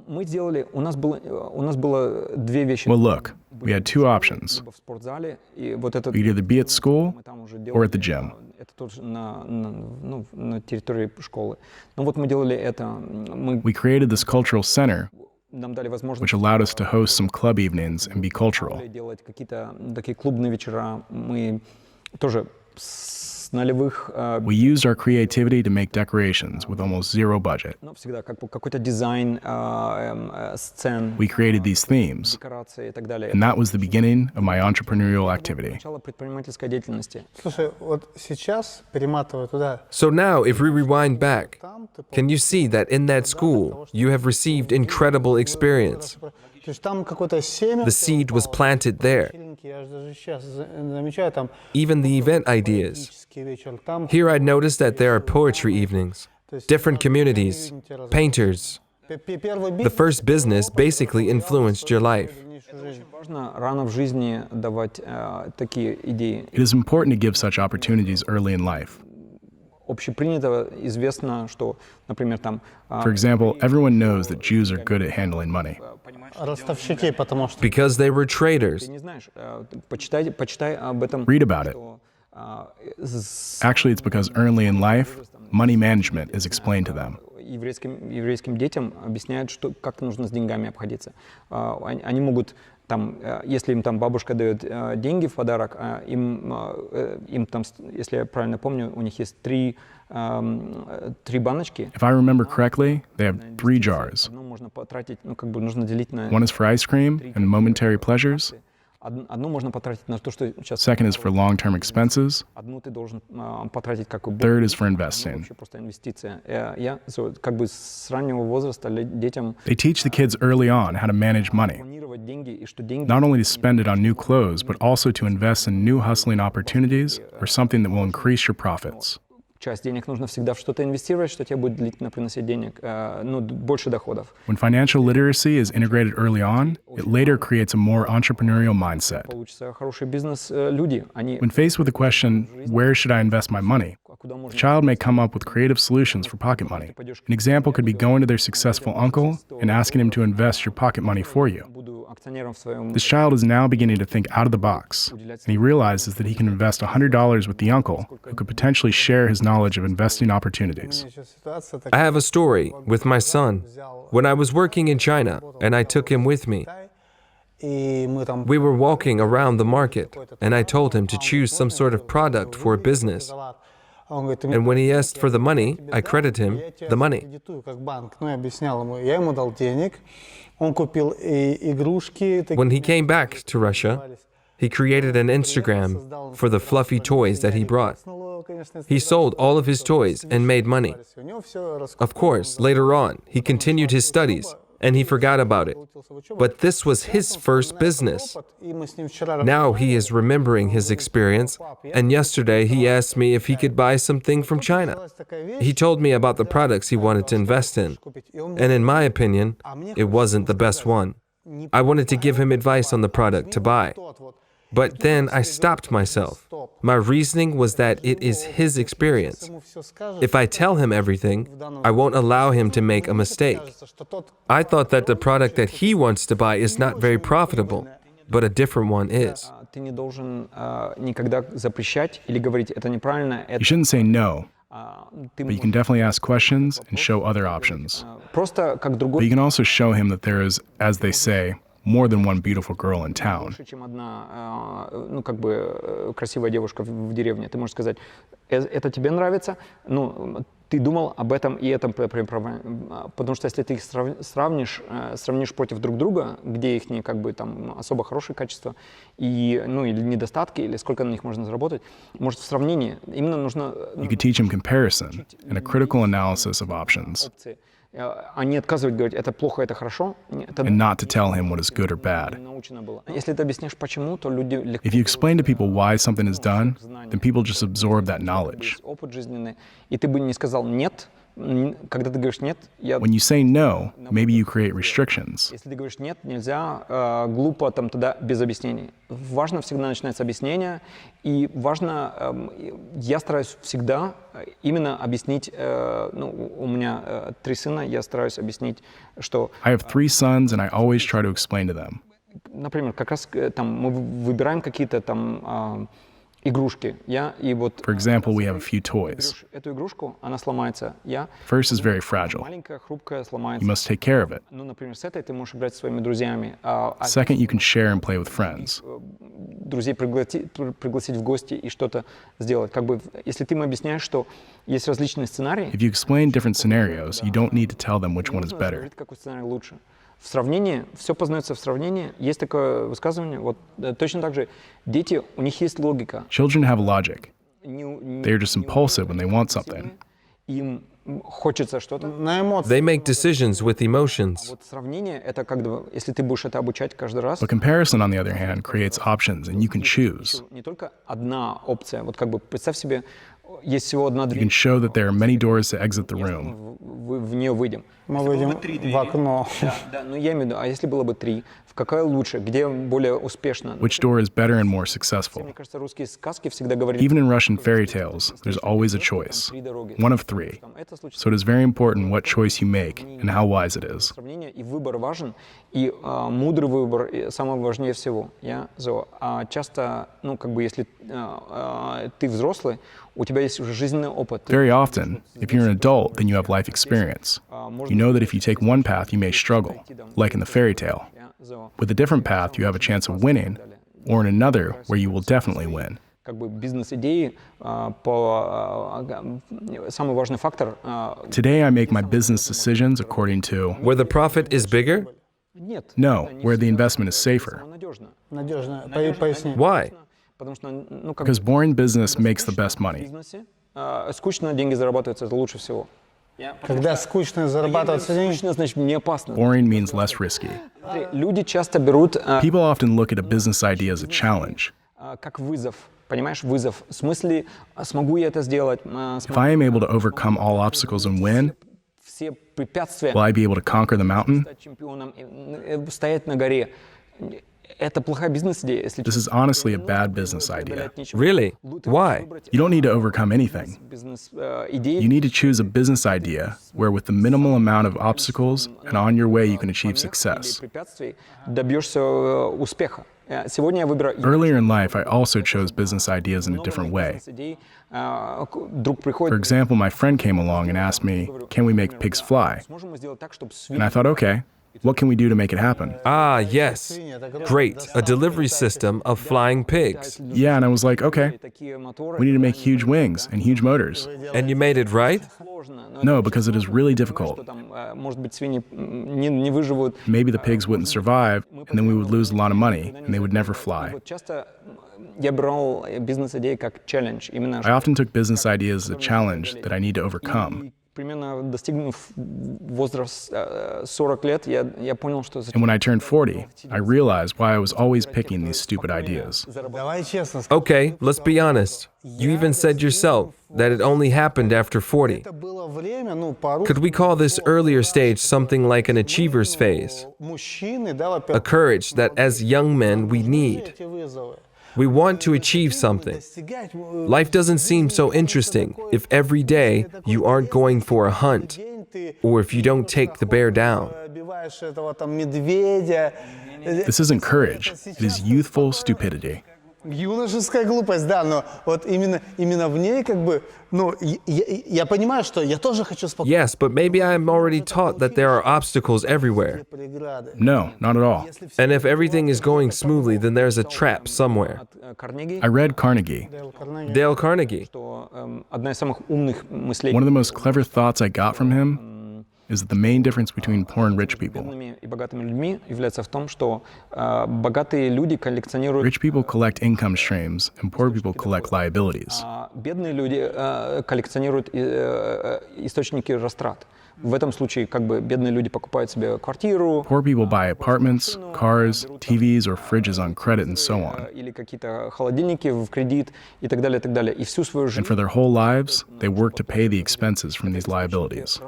Мы сделали, у нас было две вещи. Well, look, we had 2 options. В спортзале, и вот этот... We could either be at school мы там уже or at the gym. Это тоже на территории школы. Но вот мы делали это, We created this cultural center, нам дали возможность which allowed us to host some club evenings and be cultural. делать какие-то такие клубные вечера. Мы тоже с нулевых, We used our creativity to make decorations with almost zero budget. но всегда какой-то дизайн сцен, We created these themes, декорации и так далее. and that was the beginning of my entrepreneurial activity. Начало предпринимательской деятельности. Слушай, вот сейчас, перематывая туда, So now, if we rewind back, там ты... can you see that in that school, you have received incredible experience? То есть там какое-то семя... The seed was planted there. Я же даже сейчас замечаю, там... Even the event ideas. поэтический вечер, там... Here I'd noticed that there are poetry evenings, different communities, painters. Первый The first business basically influenced your life. Важно рано в жизни давать такие идеи. It is important to give such opportunities early in life. Общепринято известно, что, например, там... For example, everyone knows that Jews are good at handling money. ростовщики, потому что... Because they were Ты traders. не знаешь, почитай об этом. Read about it. что, Actually, it's because early in life, money management is explained to them. еврейским детям объясняют, как нужно с деньгами обходиться. Они могут, там, если им там бабушка дает деньги в подарок, им там, если я правильно помню, у них есть три баночки. If I remember correctly, they have 3 jars. Одну можно потратить, нужно делить на... One is for ice cream and momentary pleasures. Одну можно потратить на то, что сейчас... Second is for long-term expenses. Одну ты должен потратить как... Third is for investing. Вообще просто инвестиция. Я как бы с раннего возраста детям They teach the kids early on how to manage money, планировать деньги, и что деньги... not only to spend it on new clothes, but also to invest in new hustling opportunities or something that will increase your profits. Часть денег нужно всегда в что-то инвестировать, что тебе будет длительно приносить денег, больше доходов. When financial literacy is integrated early on, it later creates a more entrepreneurial mindset. Получится хороший бизнес. Люди, они... When faced with the question, where should I invest my money? The child may come up with creative solutions for pocket money. An example could be going to their successful uncle and asking him to invest your pocket money for you. Буду акционером в своем... This child is now beginning to think out of the box, and he realizes that he can invest $100 with the uncle who could potentially share his knowledge of investing opportunities. Ситуация I have a story with my son. When I was working in China and I took him with me, и мы там... we were walking around the market and I told him to choose some sort of product for a business. Он говорит, And when he asked for the money, I credited him the money. кредитую как банк. Ну, я объяснял ему, я ему дал денег, он купил игрушки. When he came back to Russia, he created an Instagram for the fluffy toys that he brought. He sold all of his toys and made money. Of course, later on, he continued his studies and he forgot about it. But this was his first business. Now he is remembering his experience, and yesterday he asked me if he could buy something from China. He told me about the products he wanted to invest in, and in my opinion, it wasn't the best one. I wanted to give him advice on the product to buy. But then I stopped myself. My reasoning was that it is his experience. If I tell him everything, I won't allow him to make a mistake. I thought that the product that he wants to buy is not very profitable, but a different one is. Ты не должен никогда запрещать или говорить, это неправильно. You shouldn't say no, But you can definitely ask questions and show other options. Просто как But другой. you can also show him that there is, as they say, more than one beautiful girl in town. Больше, чем одна, ну, как бы, красивая девушка в деревне. Ты можешь сказать, это тебе нравится? Ну, ты думал об этом и этом, потому что если ты их сравнишь против друг друга, где их не, как бы, там, особо хорошие качества, и, ну, или недостатки, или сколько на них можно заработать, может, в сравнении именно нужно... You could teach him comparison and a critical analysis of options, опции. А не отказывать, говорить, это плохо, это хорошо. Это and not to tell him what is good or bad. научено было. Если ты объясняешь, почему, то люди легко... If you explain to people why something is done, then people just absorb that knowledge. Опыт жизненный. И ты бы не сказал «нет», когда ты говоришь «нет», When you say no, maybe you create restrictions. если ты говоришь «нет», нельзя глупо там тогда без объяснений. Важно всегда начинать с объяснения, и важно, я стараюсь всегда именно объяснить, ну, у меня 3 сына, я стараюсь объяснить, что, I have 3 sons, and I always try to explain to them. например, как раз там мы выбираем какие-то там игрушки, и вот For example, we have a few toys. берешь эту игрушку, она сломается, First is very fragile. маленькая, хрупкая, You сломается. must take care of it. Ну, например, с этой ты можешь играть со своими друзьями, Second, you can share and play with friends. друзей пригласить в гости и что-то сделать. Как бы, если ты им объясняешь, что есть различные сценарии, If you explain different scenarios, you don't need to tell them which one is нужно better. говорить, какой сценарий лучше. В сравнении, все познается в сравнении. Есть такое высказывание, вот точно так же, дети, у них есть логика. Children have logic. Не- They are just impulsive when they want something. Им хочется что-то. На эмоции. They make decisions with emotions. Вот сравнение, это когда, если ты будешь это обучать каждый раз, But comparison, on the other hand, creates options, and you can choose. не только одна опция. Вот как бы представь себе, есть всего одна You дверь, can show that there are many doors to exit the room. в нее выйдем. Мы выйдем в окно. Да, но я имею в виду, а если было бы 3, в какая лучше, где более успешно? Which door is better and more Мне successful? кажется, русские сказки всегда говорили, Even in Russian fairy tales, there's always a choice, 3 дороги. one of 3. Там это случится. So it is very important what choice you make and how wise it is. Сравнение, и выбор важен, и мудрый выбор самое важнее всего. А часто, ну, как бы, если ты взрослый, у тебя есть уже жизненный опыт. Very often, if you're an adult, then you have life experience. You know that if you take one path, you may struggle, like in the fairy tale. With a different path, you have a chance of winning, or in another, where you will definitely win. Как бы бизнес-идеи, самый важный фактор. Today, I make my business decisions according to Where the profit is bigger? Нет. no, where the investment is safer. Надежно. Надежно. Поясни. Why? Потому что, ну, как Because boring business makes the best в money. бизнесе скучно деньги зарабатываются, это лучше всего. Когда скучно зарабатывать деньги, Скучно, значит, не опасно. Boring means less risky. Смотри, люди часто берут People often look at a business idea as a challenge. как вызов. Понимаешь, вызов. В смысле, смогу я это сделать? If I am able to overcome all obstacles and win, Все препятствия. will I be able to conquer the mountain? Стать чемпионом, стоять на горе. Это плохая бизнес-идея, если This is honestly a bad business idea. Really? Why? You don't need to overcome anything. You Бизнес-идеи. need to choose a business idea where, with the minimal amount of obstacles and on your way, you can achieve success. Препятствий добьешься успеха. Сегодня я выбираю Earlier in life, I also chose business ideas in a different way. идеи. Друг For приходит, example, my friend came along and asked me, "Can we make pigs fly?" сможем мы сделать так, чтобы And I thought, okay, what can we do to make it happen? Ah, yes. Great. A delivery system of flying pigs. Yeah, and I was like, okay, такие моторы we need to make huge wings and huge motors. And you made it right? сложно. Но No, because it is really difficult. там, может быть, свиньи не выживут. Maybe the pigs wouldn't survive, and then we would lose a lot of money, and they would never fly. Вот часто я брал бизнес-идеи как челлендж. Именно I often took business ideas as a challenge that I need to overcome. примерно достигнув возраст 40 лет, я понял, что And when I turned 40, I realized why I was always picking these stupid ideas. давай честно скажем. Okay, let's be honest. You even said yourself that it only happened after 40. Это было время, ну, по-русски. Could we call this earlier stage something like an achiever's phase? Мужчины, да, A во-первых, courage that as young men we need. эти вызовы. We want to achieve something. Достигать, Life doesn't seem so interesting if every day you aren't going for a hunt день ты or if you don't take the bear down. убиваешь этого там медведя. This isn't courage, it is youthful stupidity. Юношеская глупость, да, но вот именно в ней как бы, ну, я понимаю, что я тоже хочу спокойно. Yes, but maybe I'm already taught that there are obstacles everywhere. No, not at all. And if everything is going smoothly, then there's a trap somewhere. I read Carnegie. Dale Carnegie. Одна из самых умных мыслей One of the most clever thoughts I got from him is that the main difference between poor and rich people. бедными и богатыми людьми является в том, что богатые люди коллекционируют, Rich people collect income streams, and poor people collect liabilities. а бедные люди коллекционируют источники растрат. В этом случае как бы бедные люди покупают себе квартиру, Poor people buy apartments, cars, TVs, or fridges on credit, and so on. или какие-то холодильники в кредит и так далее, и так далее. И всю свою And жизнь for their whole lives, they work to pay the expenses from these liabilities.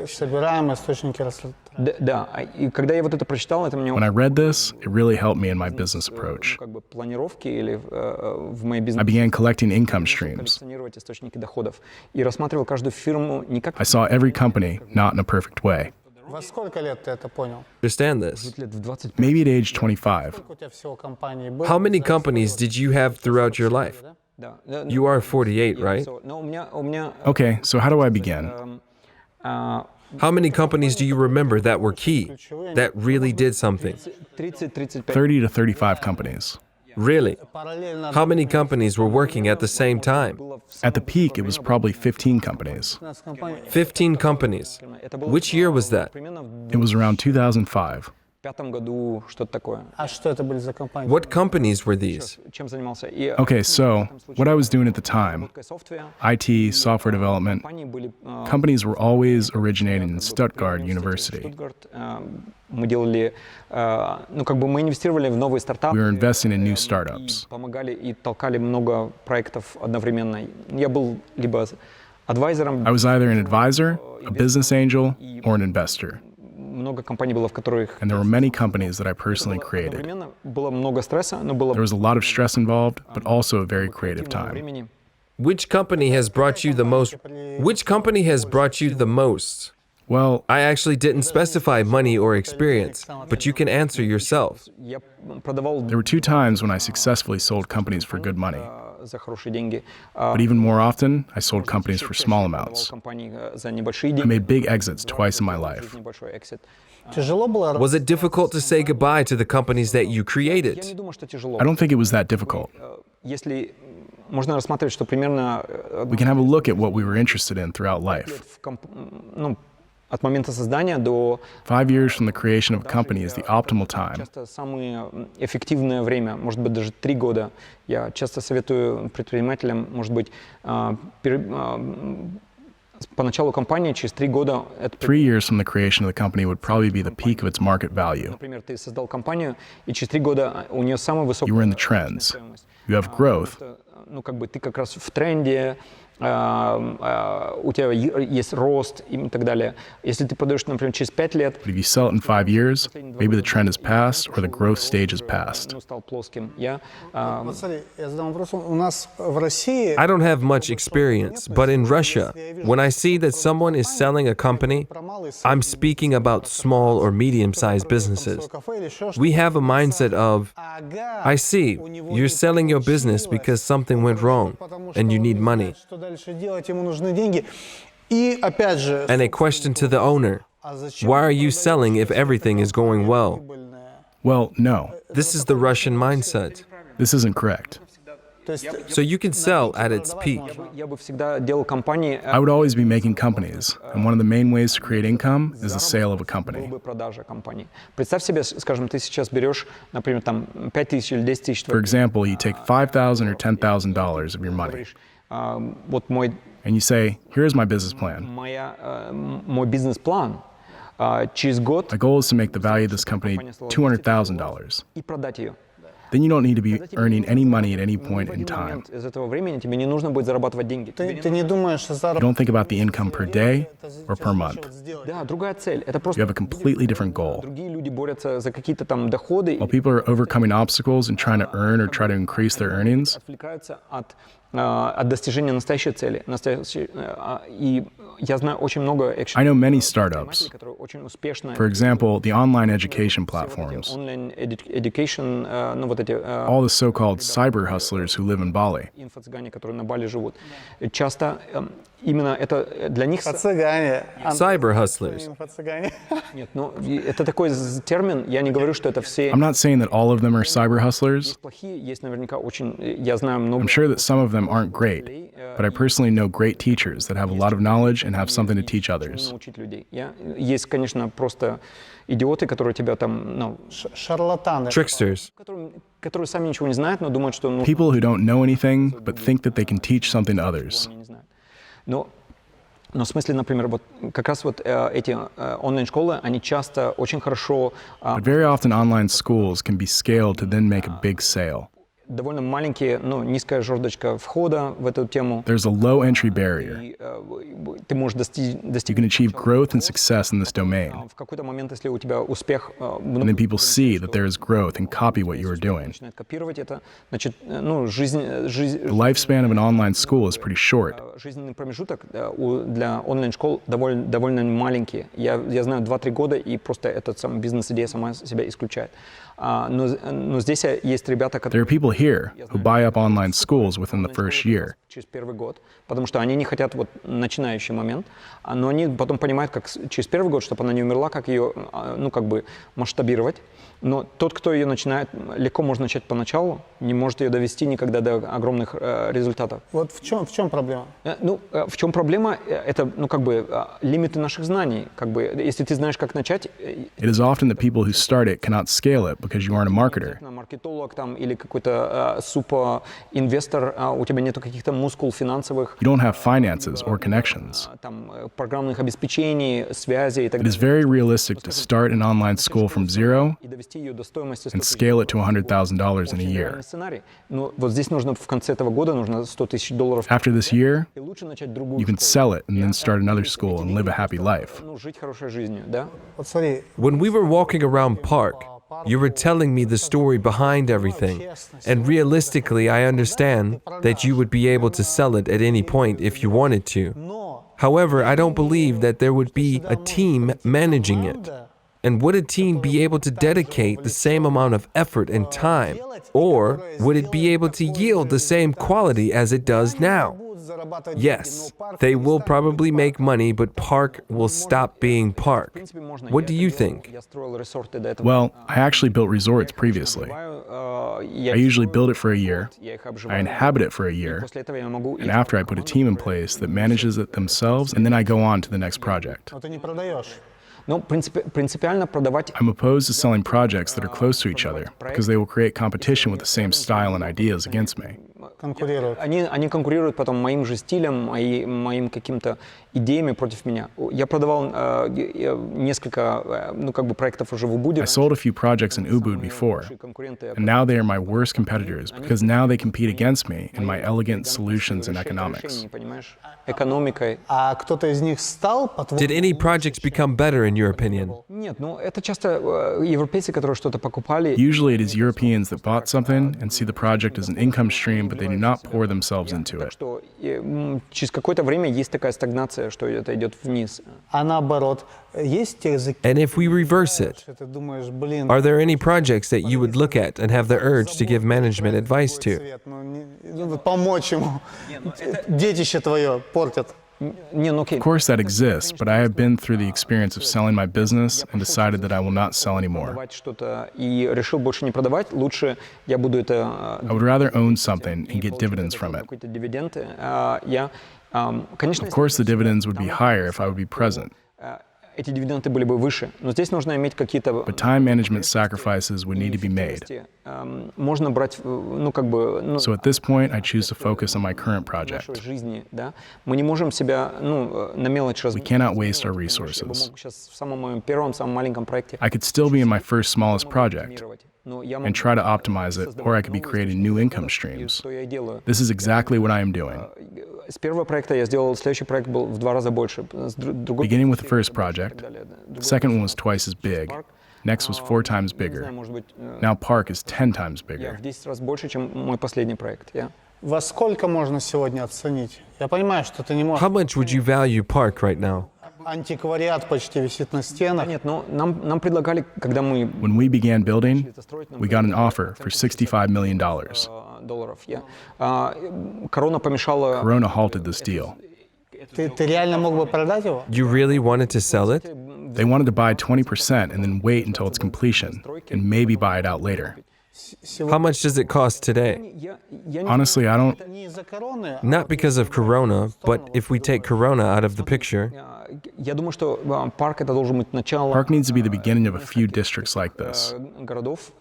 Собираем источники растрат. Да, и когда я вот это прочитал, это мне When I read this, it really helped me in my business approach. как бы планировки или в моей I бизнесе began collecting income streams. коллекционировать источники доходов и рассматривал каждую фирму не как I saw every company not in a perfect way. Во сколько лет ты это понял? Understand this. лет в 25. Maybe at age 25. Сколько у тебя всего компаний было? How many companies did you have throughout your life? Да. You are 48, right? Но у меня Okay, so how do I begin? How many companies do you remember that were key, that really did something? 30-35. 30 to 35 companies. Really? параллельно How many companies were working at the same time? At the peak, it was probably 15 companies. 15 компаний. 15 companies. Which year was that? Примерно в It was around 2005. пятом году что-то такое. А что это были за компании? What companies were these? Чем занимался? И Okay, so what I was doing at the time, софтвер, IT, software development, компании были companies were always originating in Stuttgart University. Штутгарт. Мы делали, ну как бы мы инвестировали в новые стартапы. We were investing in new И startups. помогали и толкали много проектов одновременно. Я был либо адвайзером, I was either an advisor, a business angel, or an investor. много компаний было, в которых And there were many companies that I personally created. одновременно было много стресса, но было There was a lot of stress involved, but also a very creative time. времени. Which company has brought you the most? Which company has brought you the most? Well, I actually didn't specify money or experience, but you can answer yourself. Я продавал there were 2 times when I successfully sold companies for good money. за хорошие деньги. But even more often, I sold companies for small amounts. Компании за небольшие I деньги. made big exits twice in my life. Небольшой exit. Тяжело было? Was it difficult to say goodbye to the companies that you Я не created? думаю, что тяжело. I don't think it was that difficult. Если можно рассматривать, что примерно We can have a look at what we were interested in throughout life. ну, от момента создания до 5 years from the creation of a company is the optimal time. часто самое эффективное время, может быть, даже 3 года. Я часто советую предпринимателям, может быть, по началу компании через 3 года, это, 3 years from the creation of the company would probably be the peak of its market value. например, ты создал компанию, и через 3 года у нее самая высокая You were in the trends. You have growth, ну, как бы ты как раз в тренде, у тебя есть рост и так далее. Если ты продаешь, например, через 5 лет, but if you sell it in 5 years, maybe the trend is past or the growth stage is past. ну, стал плоским, я Вот смотри, я задам вопрос. У нас в России I don't have much experience, but in Russia, when I see that someone is selling a company, I'm speaking about small or medium-sized businesses. кафе или еще что-то. We have a mindset of, Ага, I see, you're selling your business because something went wrong потому что and you он need не money. знает, что дальше делать, ему нужны деньги. И опять же, And a question to the owner, а зачем why are you selling if everything is going well? прибыльное? Well, no, This is the Russian mindset. this isn't correct. То есть So you can sell at its peak. Я бы всегда делал компании, I would always be making companies, and one of the main ways to create income is the sale of a была company. бы продажа компании. Представь себе, скажем, ты сейчас берешь, например, там 5 тысяч или 10 тысяч, For example, you take $5,000 or $10,000 of your money, вот мой and you say, here's my business plan. мой бизнес-план, через год My goal is to make the value of this company $200,000. и продать ее. Then you don't need to be earning any money at any point В in один time. момент из этого времени тебе не нужно будет зарабатывать деньги. ты не думаешь о You заработке. don't think about the income per day or per month. Да, другая цель. Это You просто have a completely different goal. другие люди борются за какие-то там доходы, While people are overcoming obstacles and trying to earn or try to increase their earnings, отвлекаются от от достижения настоящей цели. И я знаю очень много I know many startups. которые очень успешно For example, the online education platforms, онлайн-education, ну вот эти all the so-called cyber hustlers who live in Bali. инфо-цыгане, которые на Бали живут. Часто именно это для них... Цыгане. Cyber hustlers. Цыгане. Нет, ну это такой термин, я не говорю, что это все I'm not saying that all of them are cyber hustlers. плохие, есть наверняка очень, я знаю много... I'm sure that some of them aren't great, but I personally know great teachers that have a lot of knowledge and have something to teach others. Научить людей. Есть, конечно, просто идиоты, которые тебя там, ну, Шарлатаны. Tricksters. которые сами ничего не знают, но думают, что... Ну, People who don't know anything, but think that they can teach something to others. они не знают. Но в смысле, например, вот как раз вот эти онлайн-школы, они часто очень хорошо, But very often online schools can be scaled to then make a big sale. довольно маленькие, ну, низкая жердочка входа в эту тему. There's a low entry barrier. И ты можешь You достичь can achieve growth and success in this domain. в какой-то момент, если у тебя успех, And then people see that there is growth and copy what you are doing. начинают копировать это, значит, ну, The lifespan of an online school is pretty short. жизненный промежуток для онлайн-школ довольно маленький. Я знаю 2-3 года, и просто эта сам бизнес-идея сама себя исключает. Но здесь есть ребята, There которые... are people here who buy up online schools within the first year. Через первый год, потому что они не хотят вот начинающий момент, но они потом понимают, как через первый год, чтобы она не умерла, как ее, ну, как бы масштабировать. Но тот, кто ее начинает, легко можно начать поначалу, не может ее довести никогда до огромных результатов. Вот в чем проблема? Ну, в чем проблема? Это, ну, как бы, лимиты наших знаний. Как бы, если ты знаешь, как начать... It is often that people who start it cannot scale it because you aren't a marketer. Маркетолог там, или какой-то супер-инвестор, у тебя нету каких-то мускул финансовых, You don't have finances or connections. там, программных обеспечений, связей и так It is very realistic to start an online school from zero и довести ее до стоимости and scale it to $100,000 in a year. сценарий. Но вот здесь нужно в конце этого года нужно $100,000. After this year, И лучше начать другую you can школу. sell it and then start another school and live a happy life. Ну, жить хорошей жизнью, да? Вот смотри, When we were walking around PARQ, you were telling me the story behind everything. And realistically, I understand that you would be able to sell it at any point if you wanted to. However, I don't believe that there would be a team managing it. And would a team be able to dedicate the same amount of effort and time? Or would it be able to yield the same quality as it does now? Yes, they will probably make money, but PARQ will stop being PARQ. What do you think? Я строил ресорты до этого. Well, I actually built resorts previously. Я I usually build it for a year, я их I обживаю. inhabit it for a year, После этого я могу... and after I put a team in place that manages it themselves, and then I go on to the next project. но ты не продаешь. Ну, принципиально продавать... I'm opposed to selling projects that are close to each other because they will create competition with the same style and ideas against me. Конкурируют. Они конкурируют потом моим же стилем, моим каким-то идеями против меня. Я продавал несколько, ну, как бы проектов уже в Убуде. I sold a few projects in Ubud before, Конкуренты and now they are my worst competitors because now they compete against me in my elegant solutions in economics. понимаешь, экономикой. А кто-то из них стал, Did any projects become better in your opinion? Нет, ну это часто европейцы, которые что-то покупали. Usually it is Europeans that bought something and see the project as an income stream, but they do not pour themselves into it. Что через какое-то время есть такая стагнация, что это идет вниз. а наоборот, есть те языки, And if we reverse it, что ты думаешь, блин, are there any projects that you would look at and have the urge to give management advice to? совет, ну, надо помочь ему, детище твое портят. Не, ну окей. Of course that exists, but I have been through the experience of selling my business and decided that I will not sell anymore. Продавать что-то и решил больше не продавать, лучше я буду это... I would rather own something and get dividends from it. Какие-то дивиденды. Я, конечно, Of course, the dividends would be higher if I would be present, эти дивиденды были бы выше, но здесь нужно иметь какие-то... but time management sacrifices would need to be made. Можно брать, ну, как бы... Ну, So at this point, I choose to focus on my current project. нашей жизни, да? Мы не можем себя, ну, на мелочь We cannot waste our resources. сейчас в самом моем первом, самом маленьком проекте I could still be in my first smallest project но я and try to optimize it, or I could be creating new income streams. что я и делаю. This is exactly what I am doing. С первого проекта я сделал, следующий проект был в 2 раза больше. С другой... Beginning with the first project, the second one was twice as big. Next was 4 times bigger. Может быть, Now PARQ is 10 times я bigger. в 10 раз больше, чем мой последний проект. Во сколько можно сегодня оценить? Я понимаю, что ты не можешь. How much would you value Park right now? Антиквариат почти висит на стенах. Нет, но нам предлагали, когда мы When we began building, we got an offer for $65 million. долларов, корона помешала. Corona halted this deal. Ты реально мог бы продать его? You really wanted to sell it? They wanted to buy 20% and then wait until its completion and maybe buy it out later. How much does it cost today? Honestly, I don't. Не из-за короны. Not because of Corona, but if we take Corona out of the picture, Я думаю, что парк это должен быть начало Park needs to be the beginning of a few districts like this. городов,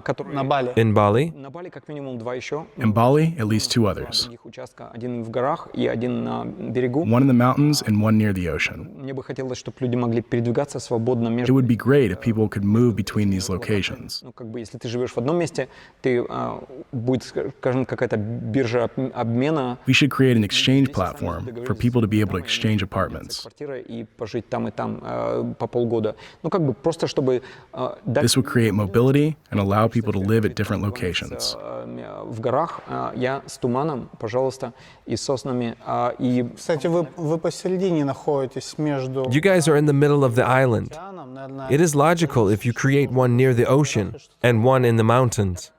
которые На Бали. in Bali, на Бали как минимум два еще. In Bali, at least two others. Других участка, один в горах и один на берегу. One in the mountains and one near the ocean. Мне бы хотелось, чтобы люди могли передвигаться свободно It между. would be great if people could move between these locations. Ну, как бы, если ты живешь в одном месте, ты будет, скажем, какая-то биржа обмена. We should create an exchange platform for people to be able to exchange apartments. Квартиры и пожить там и там по полгода. Ну, как бы просто, чтобы дать This would create mobility and allow people to live at different locations. в горах, я с туманом, пожалуйста, и соснами, и Кстати, вы посередине находитесь между... you guys are in the middle of the island. океаном, наверное. It is logical if you create one near the ocean and one in the mountains.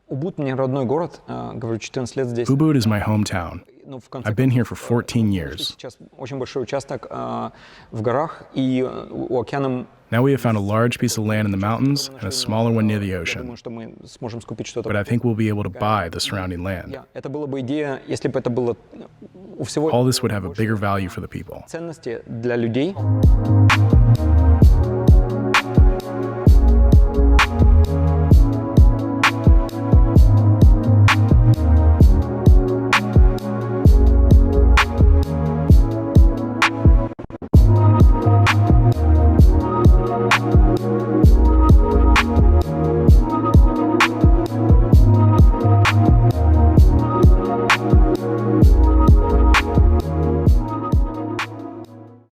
Убуд мне родной город, говорю, 14 лет здесь. Ubud is my hometown. Ну, в конце I've been here концов, for 14 years. Сейчас очень большой участок в горах и у океана. Now we have found a large piece of land in the mountains and a smaller one near the Я ocean. думаю, что мы сможем скупить что-то. But I think we'll be able to buy the surrounding land. Это была бы идея, если бы это было у всего All this would have a bigger value for the people. ценности для людей.